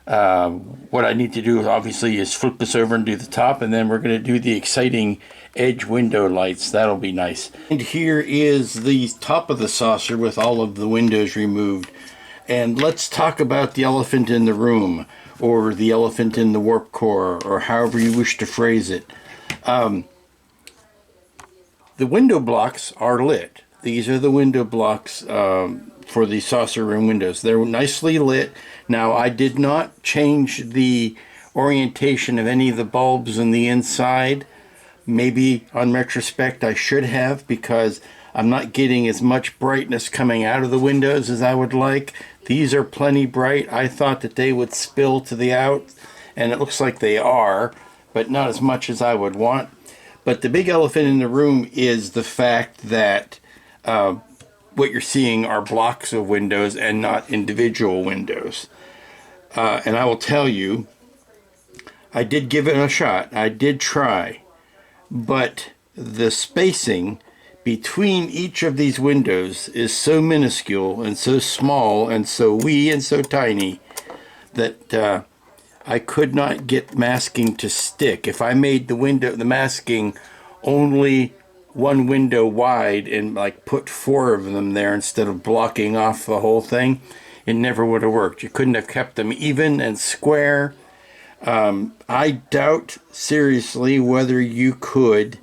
[SPEAKER 2] What I need to do obviously is flip this over and do the top, and then we're going to do the exciting edge window lights. That'll be nice. And here is the top of the saucer with all of the windows removed. And let's talk about the elephant in the room, or the elephant in the warp core, or however you wish to phrase it. The window blocks are lit. These are the window blocks for the saucer room windows. They're nicely lit. Now, I did not change the orientation of any of the bulbs in the inside. Maybe on retrospect I should have, because I'm not getting as much brightness coming out of the windows as I would like. These are plenty bright. I thought that they would spill to the out, and it looks like they are, but not as much as I would want. But the big elephant in the room is the fact that what you're seeing are blocks of windows and not individual windows. And I will tell you, I did give it a shot. I did try. But the spacing between each of these windows is so minuscule and so small and so wee and so tiny that I could not get masking to stick. If I made the masking only one window wide and like put 4 of them there instead of blocking off the whole thing, it never would have worked. You couldn't have kept them even and square. I doubt seriously whether you could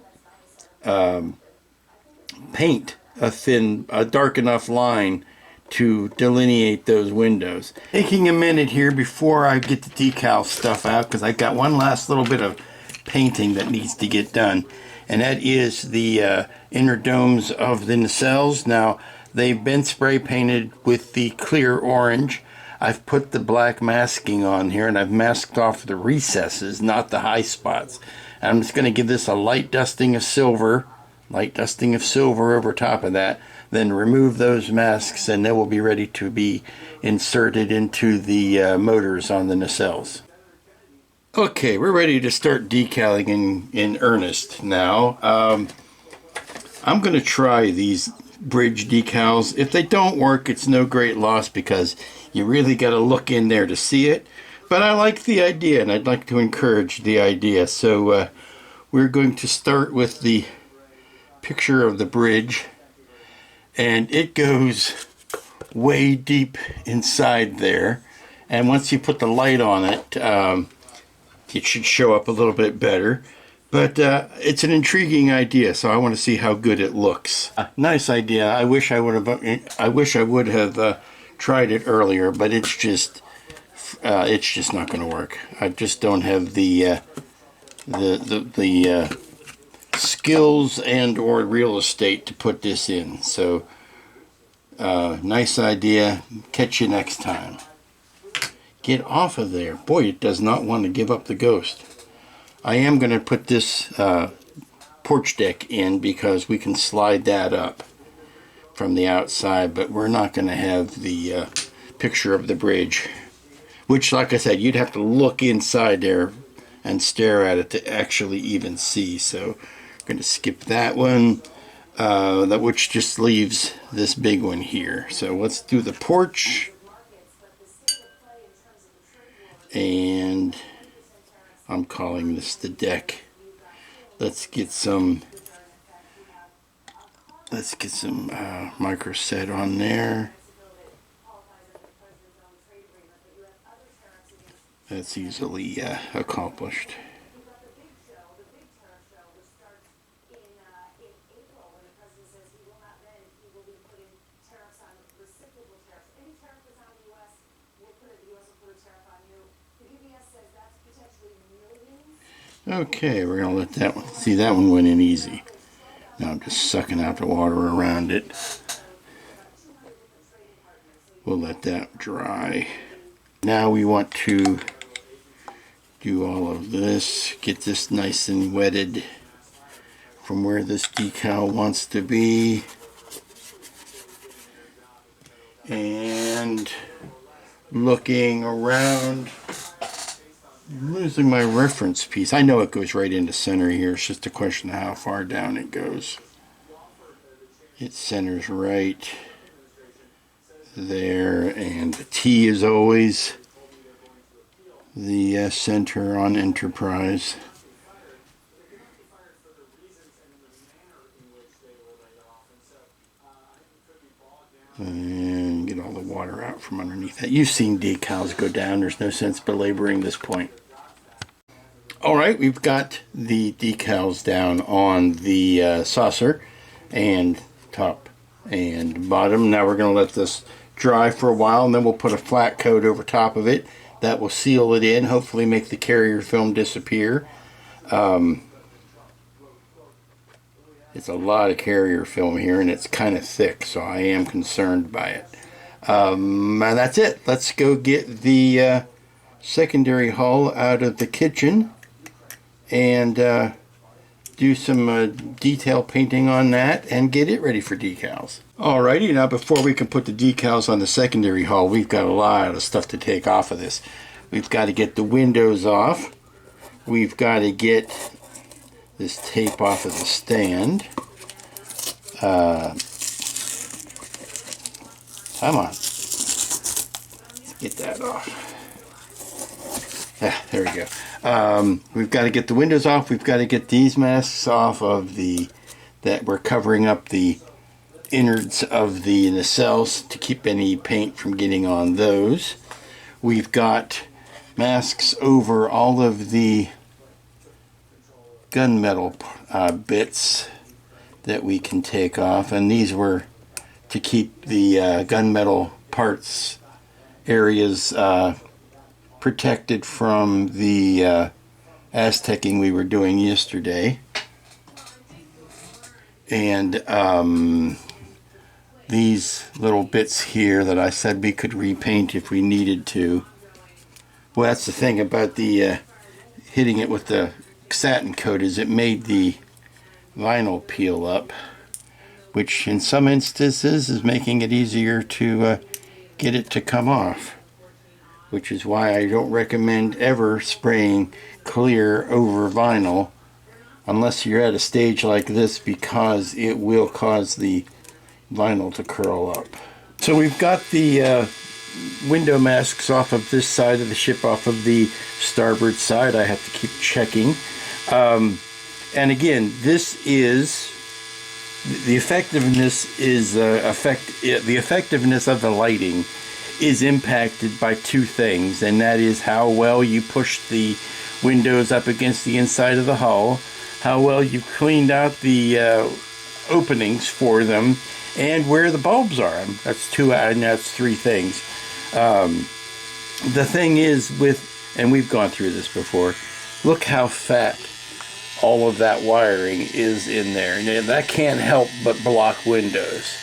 [SPEAKER 2] paint a dark enough line to delineate those windows. Taking a minute here before I get the decal stuff out, because I got one last little bit of painting that needs to get done, and that is the inner domes of the nacelles. Now, they've been spray painted with the clear orange. I've put the black masking on here, and I've masked off the recesses, not the high spots. And I'm just going to give this a light dusting of silver over top of that, then remove those masks, and they will be ready to be inserted into the motors on the nacelles. Okay, we're ready to start decaling in earnest now. I'm going to try these bridge decals. If they don't work, it's no great loss, because you really got to look in there to see it. But I like the idea, and I'd like to encourage the idea. So we're going to start with the picture of the bridge, and it goes way deep inside there, and once you put the light on it, it should show up a little bit better. But it's an intriguing idea, so I want to see how good it looks. Nice idea. I wish I would have tried it earlier, but it's just not going to work. I just don't have the skills and or real estate to put this in. So nice idea. Catch you next time. Get off of there. Boy, it does not want to give up the ghost. I am going to put this porch deck in, because we can slide that up from the outside, but we're not going to have the picture of the bridge, which, like I said, you'd have to look inside there and stare at it to actually even see. So going to skip that one, which just leaves this big one here. So let's do the porch, and I'm calling this the deck. Let's get some micro set on there. That's easily accomplished. Okay, we're going to let that one, see, that one went in easy. Now I'm just sucking out the water around it. We'll let that dry. Now we want to do all of this, get this nice and wetted from where this decal wants to be. And looking around, I'm losing my reference piece. I know it goes right into center here. It's just a question of how far down it goes. It centers right there, and the T is always the center on Enterprise. And get all the water out from underneath that. You've seen decals go down. There's no sense belaboring this point. Alright, we've got the decals down on the saucer and top and bottom. Now we're going to let this dry for a while, and then we'll put a flat coat over top of it. That will seal it in, hopefully make the carrier film disappear. It's a lot of carrier film here, and it's kind of thick, so I am concerned by it. And that's it. Let's go get the secondary hull out of the kitchen and do some detail painting on that and get it ready for decals. Alrighty, now before we can put the decals on the secondary hull, we've got a lot of stuff to take off of this. We've got to get the windows off. We've got to get this tape off of the stand. Come on. Let's get that off. Ah, there we go. We've got to get the windows off. We've got to get these masks off of that we're covering up the innards of the nacelles to keep any paint from getting on those. We've got masks over all of the gunmetal bits that we can take off, and these were to keep the gunmetal parts areas protected from the Aztecing we were doing yesterday. And these little bits here that I said we could repaint if we needed to. Well, that's the thing about the hitting it with the satin coat, is it made the vinyl peel up, which in some instances is making it easier to get it to come off, which is why I don't recommend ever spraying clear over vinyl unless you're at a stage like this, because it will cause the vinyl to curl up. So we've got the window masks off of this side of the ship, off of the starboard side. I have to keep checking. And again, this is the effectiveness is the effectiveness of the lighting is impacted by two things, and that is how well you push the windows up against the inside of the hull, how well you've cleaned out the openings for them, and where the bulbs are. That's two, and that's three things. The thing is and we've gone through this before, look how fat all of that wiring is in there. Now, that can't help but block windows.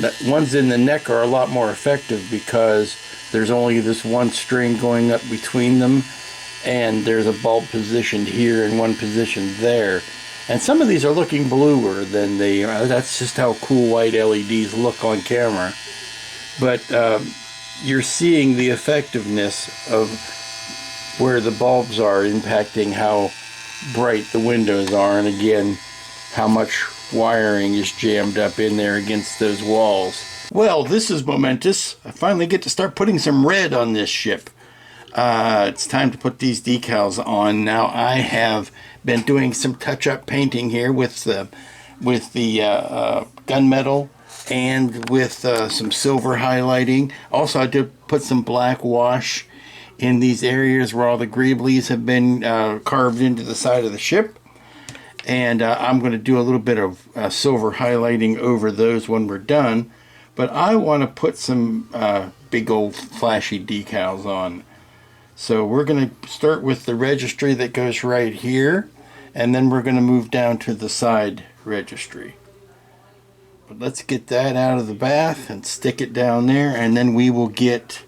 [SPEAKER 2] The ones in the neck are a lot more effective because there's only this one string going up between them, and there's a bulb positioned here and one positioned there. And some of these are looking bluer than they are. That's just how cool white LEDs look on camera. But you're seeing the effectiveness of where the bulbs are impacting how bright the windows are, and again, how much wiring is jammed up in there against those walls. Well, this is momentous. I finally get to start putting some red on this ship. It's time to put these decals on. Now, I have been doing some touch-up painting here with the gunmetal and with some silver highlighting. Also, I did put some black wash in these areas where all the greeblies have been carved into the side of the ship. And I'm going to do a little bit of silver highlighting over those when we're done. But I want to put some big old flashy decals on. So we're going to start with the registry that goes right here, and then we're going to move down to the side registry. But let's get that out of the bath and stick it down there, and then we will get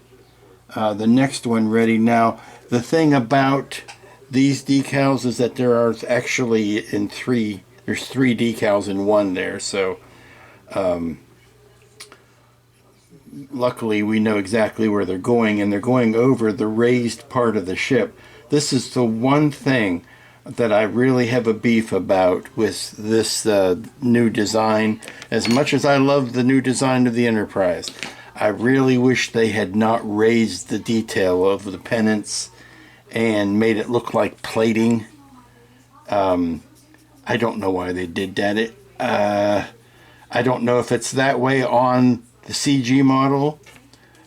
[SPEAKER 2] the next one ready. Now, the thing about these decals is that there are actually there's three decals in one there, so luckily we know exactly where they're going, and they're going over the raised part of the ship. This is the one thing that I really have a beef about with this new design. As much as I love the new design of the Enterprise, I really wish they had not raised the detail of the pennants and made it look like plating. I don't know why they did that. I don't know if it's that way on the CG model,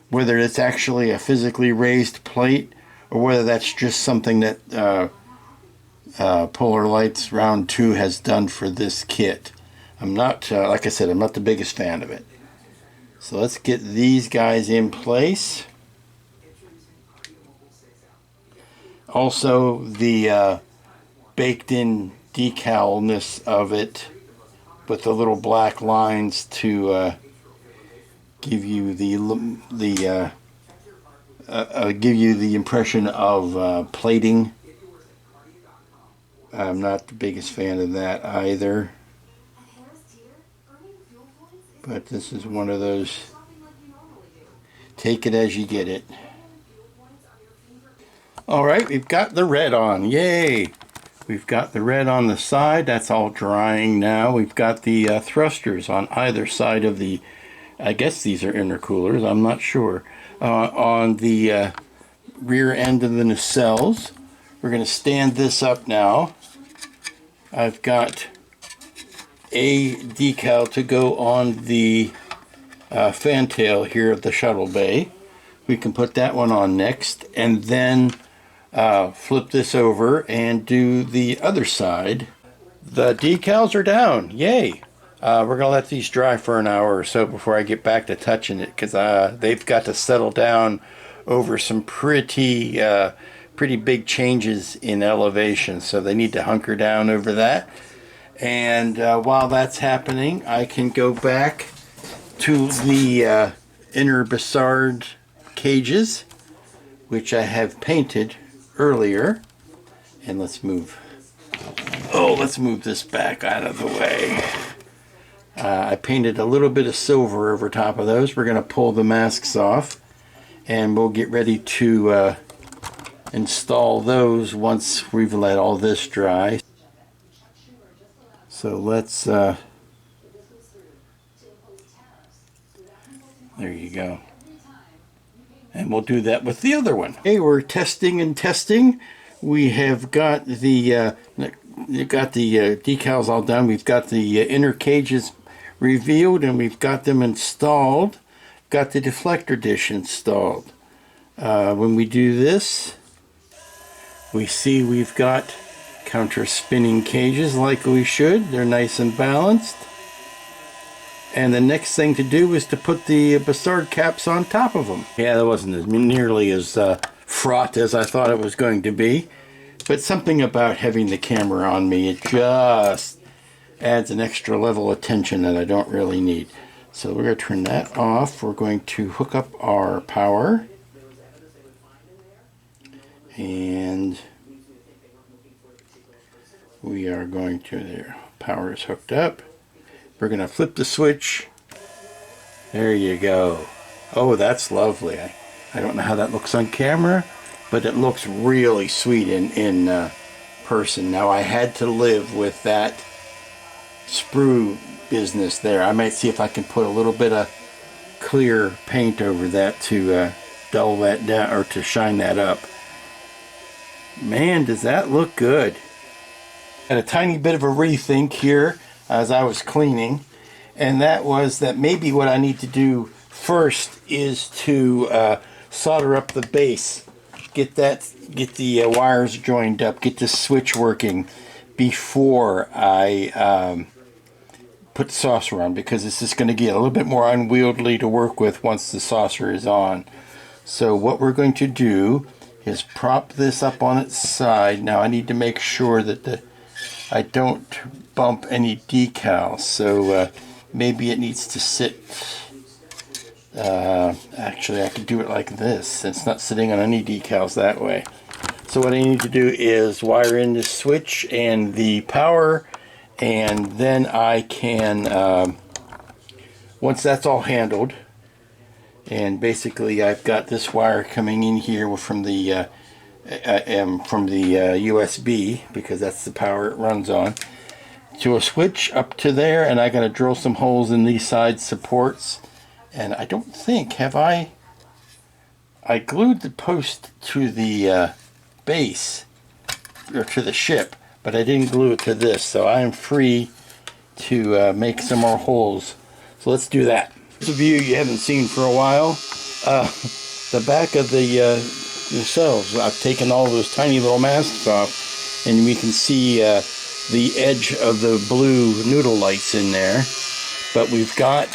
[SPEAKER 2] whether it's actually a physically raised plate, or whether that's just something that Polar Lights Round 2 has done for this kit. I'm not, like I said, I'm not the biggest fan of it. So let's get these guys in place. Also, the baked-in decalness of it, with the little black lines to give you the impression of plating. I'm not the biggest fan of that either. But this is one of those, take it as you get it. Alright, we've got the red on. Yay! We've got the red on the side. That's all drying now. We've got the thrusters on either side of the, I guess these are intercoolers, I'm not sure. On the rear end of the nacelles. We're going to stand this up now. I've got a decal to go on the fantail here of the shuttle bay. We can put that one on next, and then flip this over and do the other side. The decals are down. Yay! We're going to let these dry for an hour or so before I get back to touching it, because they've got to settle down over some pretty big changes in elevation, so they need to hunker down over that. And while that's happening, I can go back to the inner Bassard cages, which I have painted earlier. And let's move this back out of the way. I painted a little bit of silver over top of those. We're going to pull the masks off, and we'll get ready to install those once we've let all this dry. So let's there you go. And we'll do that with the other one. Okay, we're testing and testing. We have got the decals all done. We've got the inner cages revealed, and we've got them installed. Got the deflector dish installed. When we do this, we see we've got counter spinning cages like we should. They're nice and balanced. And the next thing to do is to put the Bassard caps on top of them. Yeah, that wasn't nearly as fraught as I thought it was going to be. But something about having the camera on me, it just adds an extra level of tension that I don't really need. So we're going to turn that off. We're going to hook up our power. And we are going to, there, power is hooked up. We're going to flip the switch. There you go. Oh, that's lovely. I don't know how that looks on camera, but it looks really sweet in person. Now, I had to live with that sprue business there. I might see if I can put a little bit of clear paint over that to dull that down, or to shine that up. Man, does that look good. Had a tiny bit of a rethink here as I was cleaning, and that was that maybe what I need to do first is to solder up the base, get the wires joined up, get the switch working before I put the saucer on, because it's just going to get a little bit more unwieldy to work with once the saucer is on. So what we're going to do is prop this up on its side. Now I need to make sure that I don't bump any decals, so maybe it needs to sit, actually I could do it like this. It's not sitting on any decals that way. So what I need to do is wire in the switch and the power, and then I can, once that's all handled, and basically I've got this wire coming in here from the from the USB, because that's the power it runs on, to a switch up to there, and I'm going to drill some holes in these side supports. And I don't think, I glued the post to the base, or to the ship, but I didn't glue it to this, so I am free to make some more holes. So let's do that. This is a view you haven't seen for a while. The back of the nacelles, I've taken all those tiny little masks off, and we can see the edge of the blue noodle lights in there. But we've got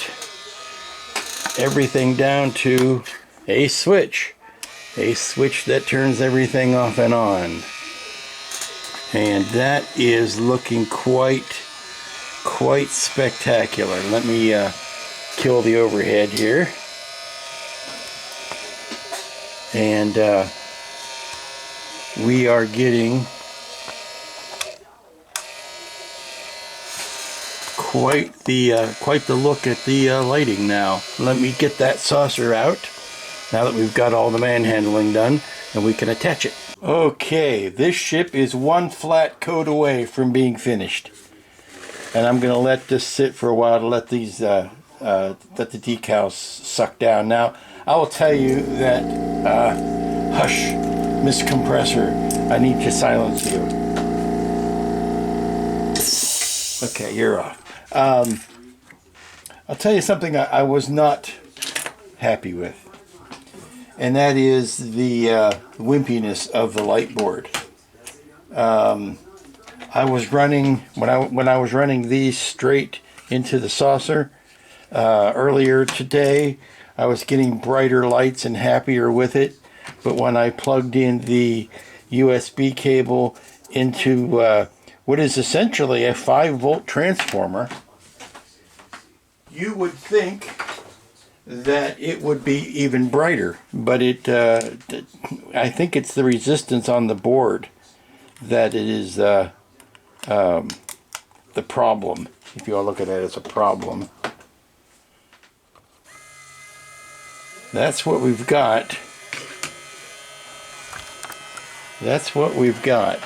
[SPEAKER 2] everything down to a switch that turns everything off and on. And that is looking quite spectacular. Let me kill the overhead here. And we are getting quite the look at the lighting now. Let me get that saucer out now that we've got all the manhandling done, and we can attach it. Okay, this ship is one flat coat away from being finished, and I'm going to let this sit for a while to let these let the decals suck down. Now, I will tell you that hush, Miss Compressor, I need to silence you. Okay, you're off. I'll tell you something I was not happy with, and that is the wimpiness of the light board. I was running, when I was running these straight into the saucer earlier today, I was getting brighter lights and happier with it. But when I plugged in the USB cable into what is essentially a 5-volt transformer, you would think that it would be even brighter, but I think it's the resistance on the board that it is the problem. If you all look at it as a problem, that's what we've got. That's what we've got.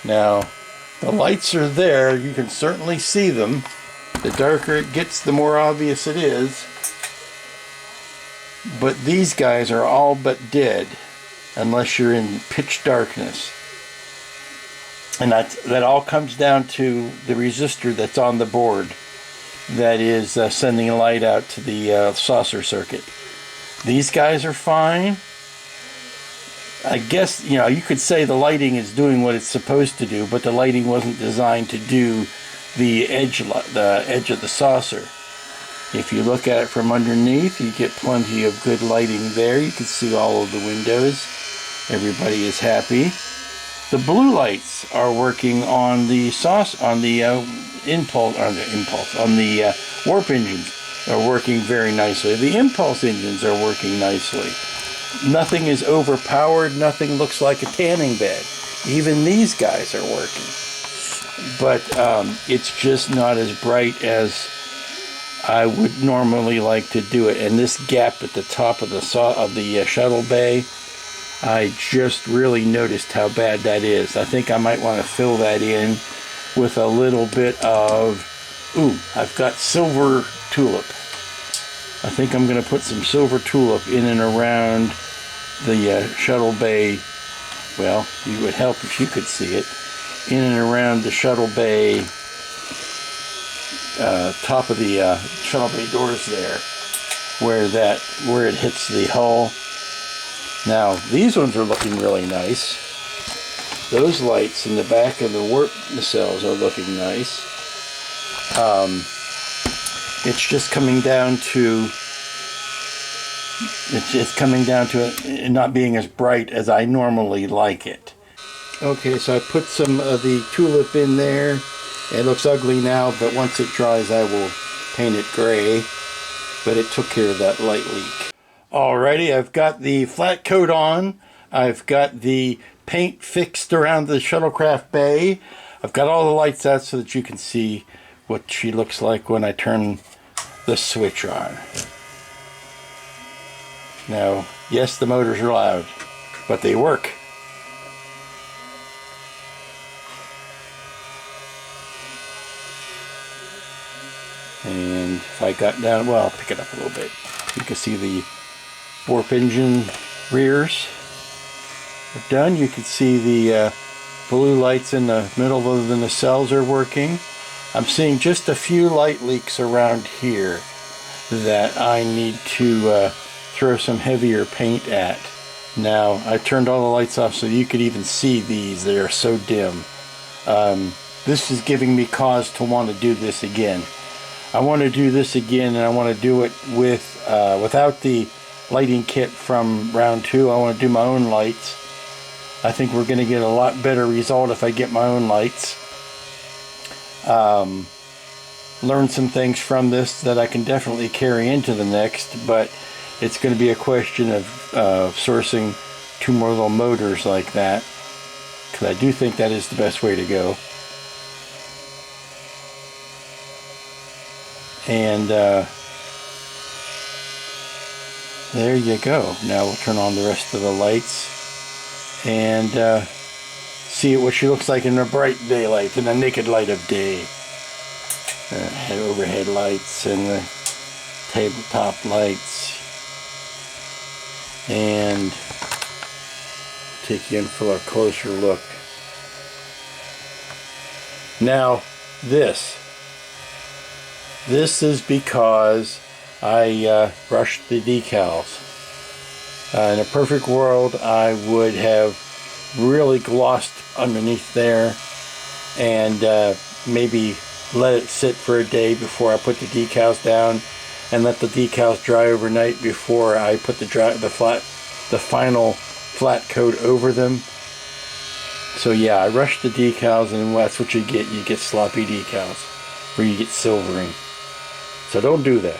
[SPEAKER 2] Now, the lights are there. You can certainly see them. The darker it gets, the more obvious it is. But these guys are all but dead unless you're in pitch darkness. And that all comes down to the resistor that's on the board that is sending light out to the saucer circuit. These guys are fine. I guess, you could say the lighting is doing what it's supposed to do, but the lighting wasn't designed to do the edge of the saucer. If you look at it from underneath, you get plenty of good lighting there. You can see all of the windows. Everybody is happy. The blue lights are working on the warp engines are working very nicely. The impulse engines are working nicely. Nothing is overpowered. Nothing looks like a tanning bed. Even these guys are working. But it's just not as bright as I would normally like to do it. And this gap at the top of the shuttle bay, I just really noticed how bad that is. I think I might want to fill that in with a little bit of, I've got silver tulip. I think I'm going to put some silver tulip in and around the shuttle bay. Well, it would help if you could see it. In and around the shuttle bay, top of the shuttle bay doors there, where it hits the hull. Now, these ones are looking really nice. Those lights in the back of the warp nacelles are looking nice. It's just coming down to it not being as bright as I normally like it. Okay, so I put some of the tulip in there. It looks ugly now, but once it dries, I will paint it gray. But it took care of that light leak. Alrighty, I've got the flat coat on. I've got the paint fixed around the shuttlecraft bay. I've got all the lights out so that you can see what she looks like when I turn the switch on. Now, yes, the motors are loud. but they work. And if I got down, well, I'll pick it up a little bit. You can see the warp engine rears are done. You can see the blue lights in the middle of the nacelles are working. I'm seeing just a few light leaks around here that I need to throw some heavier paint at. Now, I turned all the lights off so you could even see these. They are so dim. This is giving me cause to want to do this again. I want to do this again, and I want to do it with without the lighting kit from round 2. I want to do my own lights. I think we're going to get a lot better result if I get my own lights. Learn some things from this that I can definitely carry into the next, but it's going to be a question of sourcing 2 more little motors like that, because I do think that is the best way to go. And there you go. Now we'll turn on the rest of the lights and see what she looks like in the bright daylight, in the naked light of day. Overhead lights and the tabletop lights. And take you in for a closer look. Now this is because I brushed the decals. In a perfect world, I would have really glossed underneath there and maybe let it sit for a day before I put the decals down, and let the decals dry overnight before I put the final flat coat over them. So yeah, I rushed the decals, and that's what you get. You get sloppy decals, or you get silvering. So don't do that.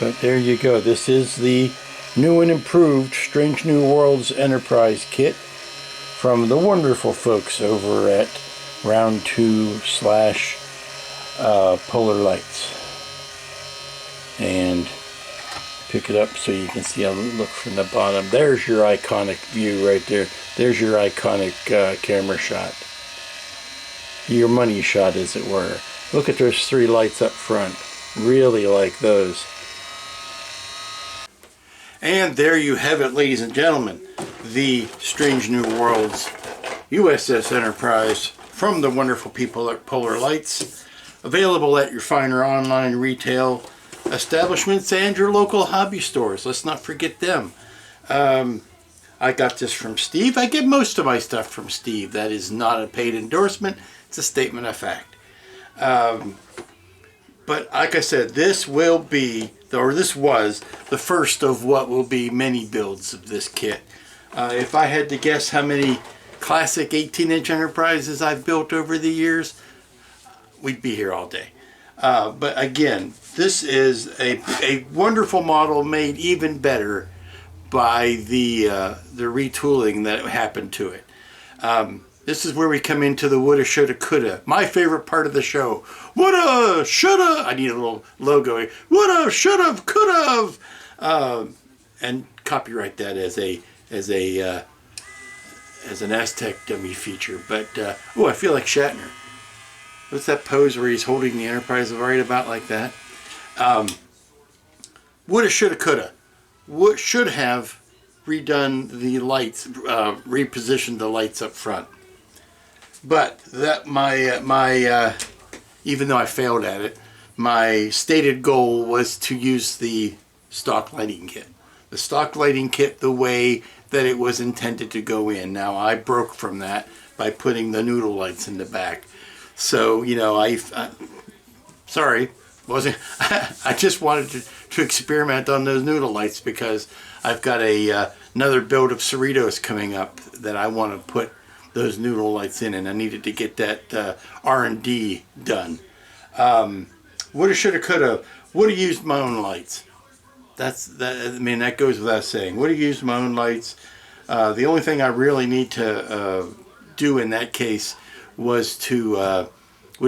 [SPEAKER 2] But there you go. This is the new and improved Strange New Worlds Enterprise kit from the wonderful folks over at Round 2 / Polar Lights. And pick it up so you can see how it looks from the bottom. There's your iconic view right there. There's your iconic camera shot. Your money shot, as it were. Look at those 3 lights up front. Really like those. And there you have it, ladies and gentlemen. The Strange New Worlds USS Enterprise from the wonderful people at Polar Lights. Available at your finer online retail establishments and your local hobby stores. Let's not forget them. I got this from Steve. I get most of my stuff from Steve. That is not a paid endorsement. It's a statement of fact. But like I said, this will be, or this was, the first of what will be many builds of this kit. If I had to guess how many classic 18-inch Enterprises I've built over the years, we'd be here all day. But again, this is a wonderful model made even better by the retooling that happened to it. This is where we come into the woulda, shoulda, coulda. My favorite part of the show. Woulda, shoulda. I need a little logo. Woulda, shoulda, coulda. And copyright that as an Aztec dummy feature. But oh, I feel like Shatner. What's that pose where he's holding the Enterprise right about like that? Woulda, shoulda, coulda. Should have redone the lights, repositioned the lights up front. But that even though I failed at it, my stated goal was to use the stock lighting kit. The stock lighting kit the way that it was intended to go in. Now I broke from that by putting the noodle lights in the back. So, you know, sorry, wasn't I just wanted to experiment on those noodle lights because I've got another build of Cerritos coming up that I want to put those noodle lights in, and I needed to get that R&D done. Woulda, shoulda, coulda. Woulda used my own lights. I mean, that goes without saying. Woulda used my own lights. The only thing I really need to do in that case would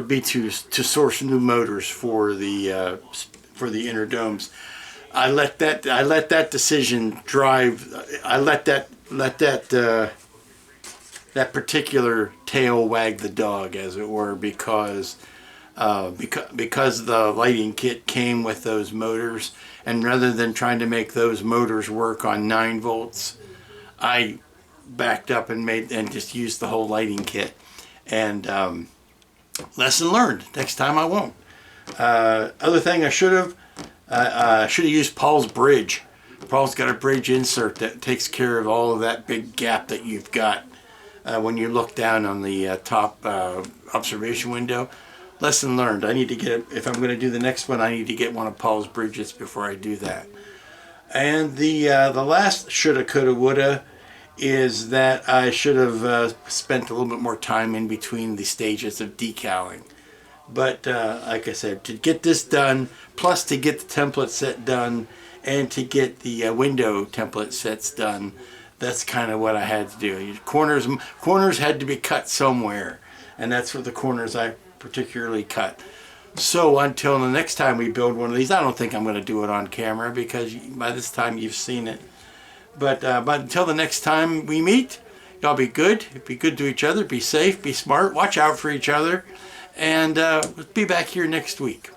[SPEAKER 2] be to source new motors for the inner domes. I let that decision drive. I let that that particular tail wag the dog, as it were, because the lighting kit came with those motors, and rather than trying to make those motors work on 9 volts, I backed up and just used the whole lighting kit. And lesson learned. Next time I won't. Other thing I should have used Paul's bridge. Paul's got a bridge insert that takes care of all of that big gap that you've got when you look down on the top observation window. Lesson learned. I need to get, if I'm going to do the next one, I need to get one of Paul's bridges before I do that. And the last shoulda, coulda, woulda is that I should have spent a little bit more time in between the stages of decaling. But like I said, to get this done, plus to get the template set done, and to get the window template sets done, that's kind of what I had to do. Corners had to be cut somewhere, and that's what the corners I particularly cut. So until the next time we build one of these, I don't think I'm going to do it on camera because by this time you've seen it. But until the next time we meet, y'all be good. Be good to each other. Be safe. Be smart. Watch out for each other. And be back here next week.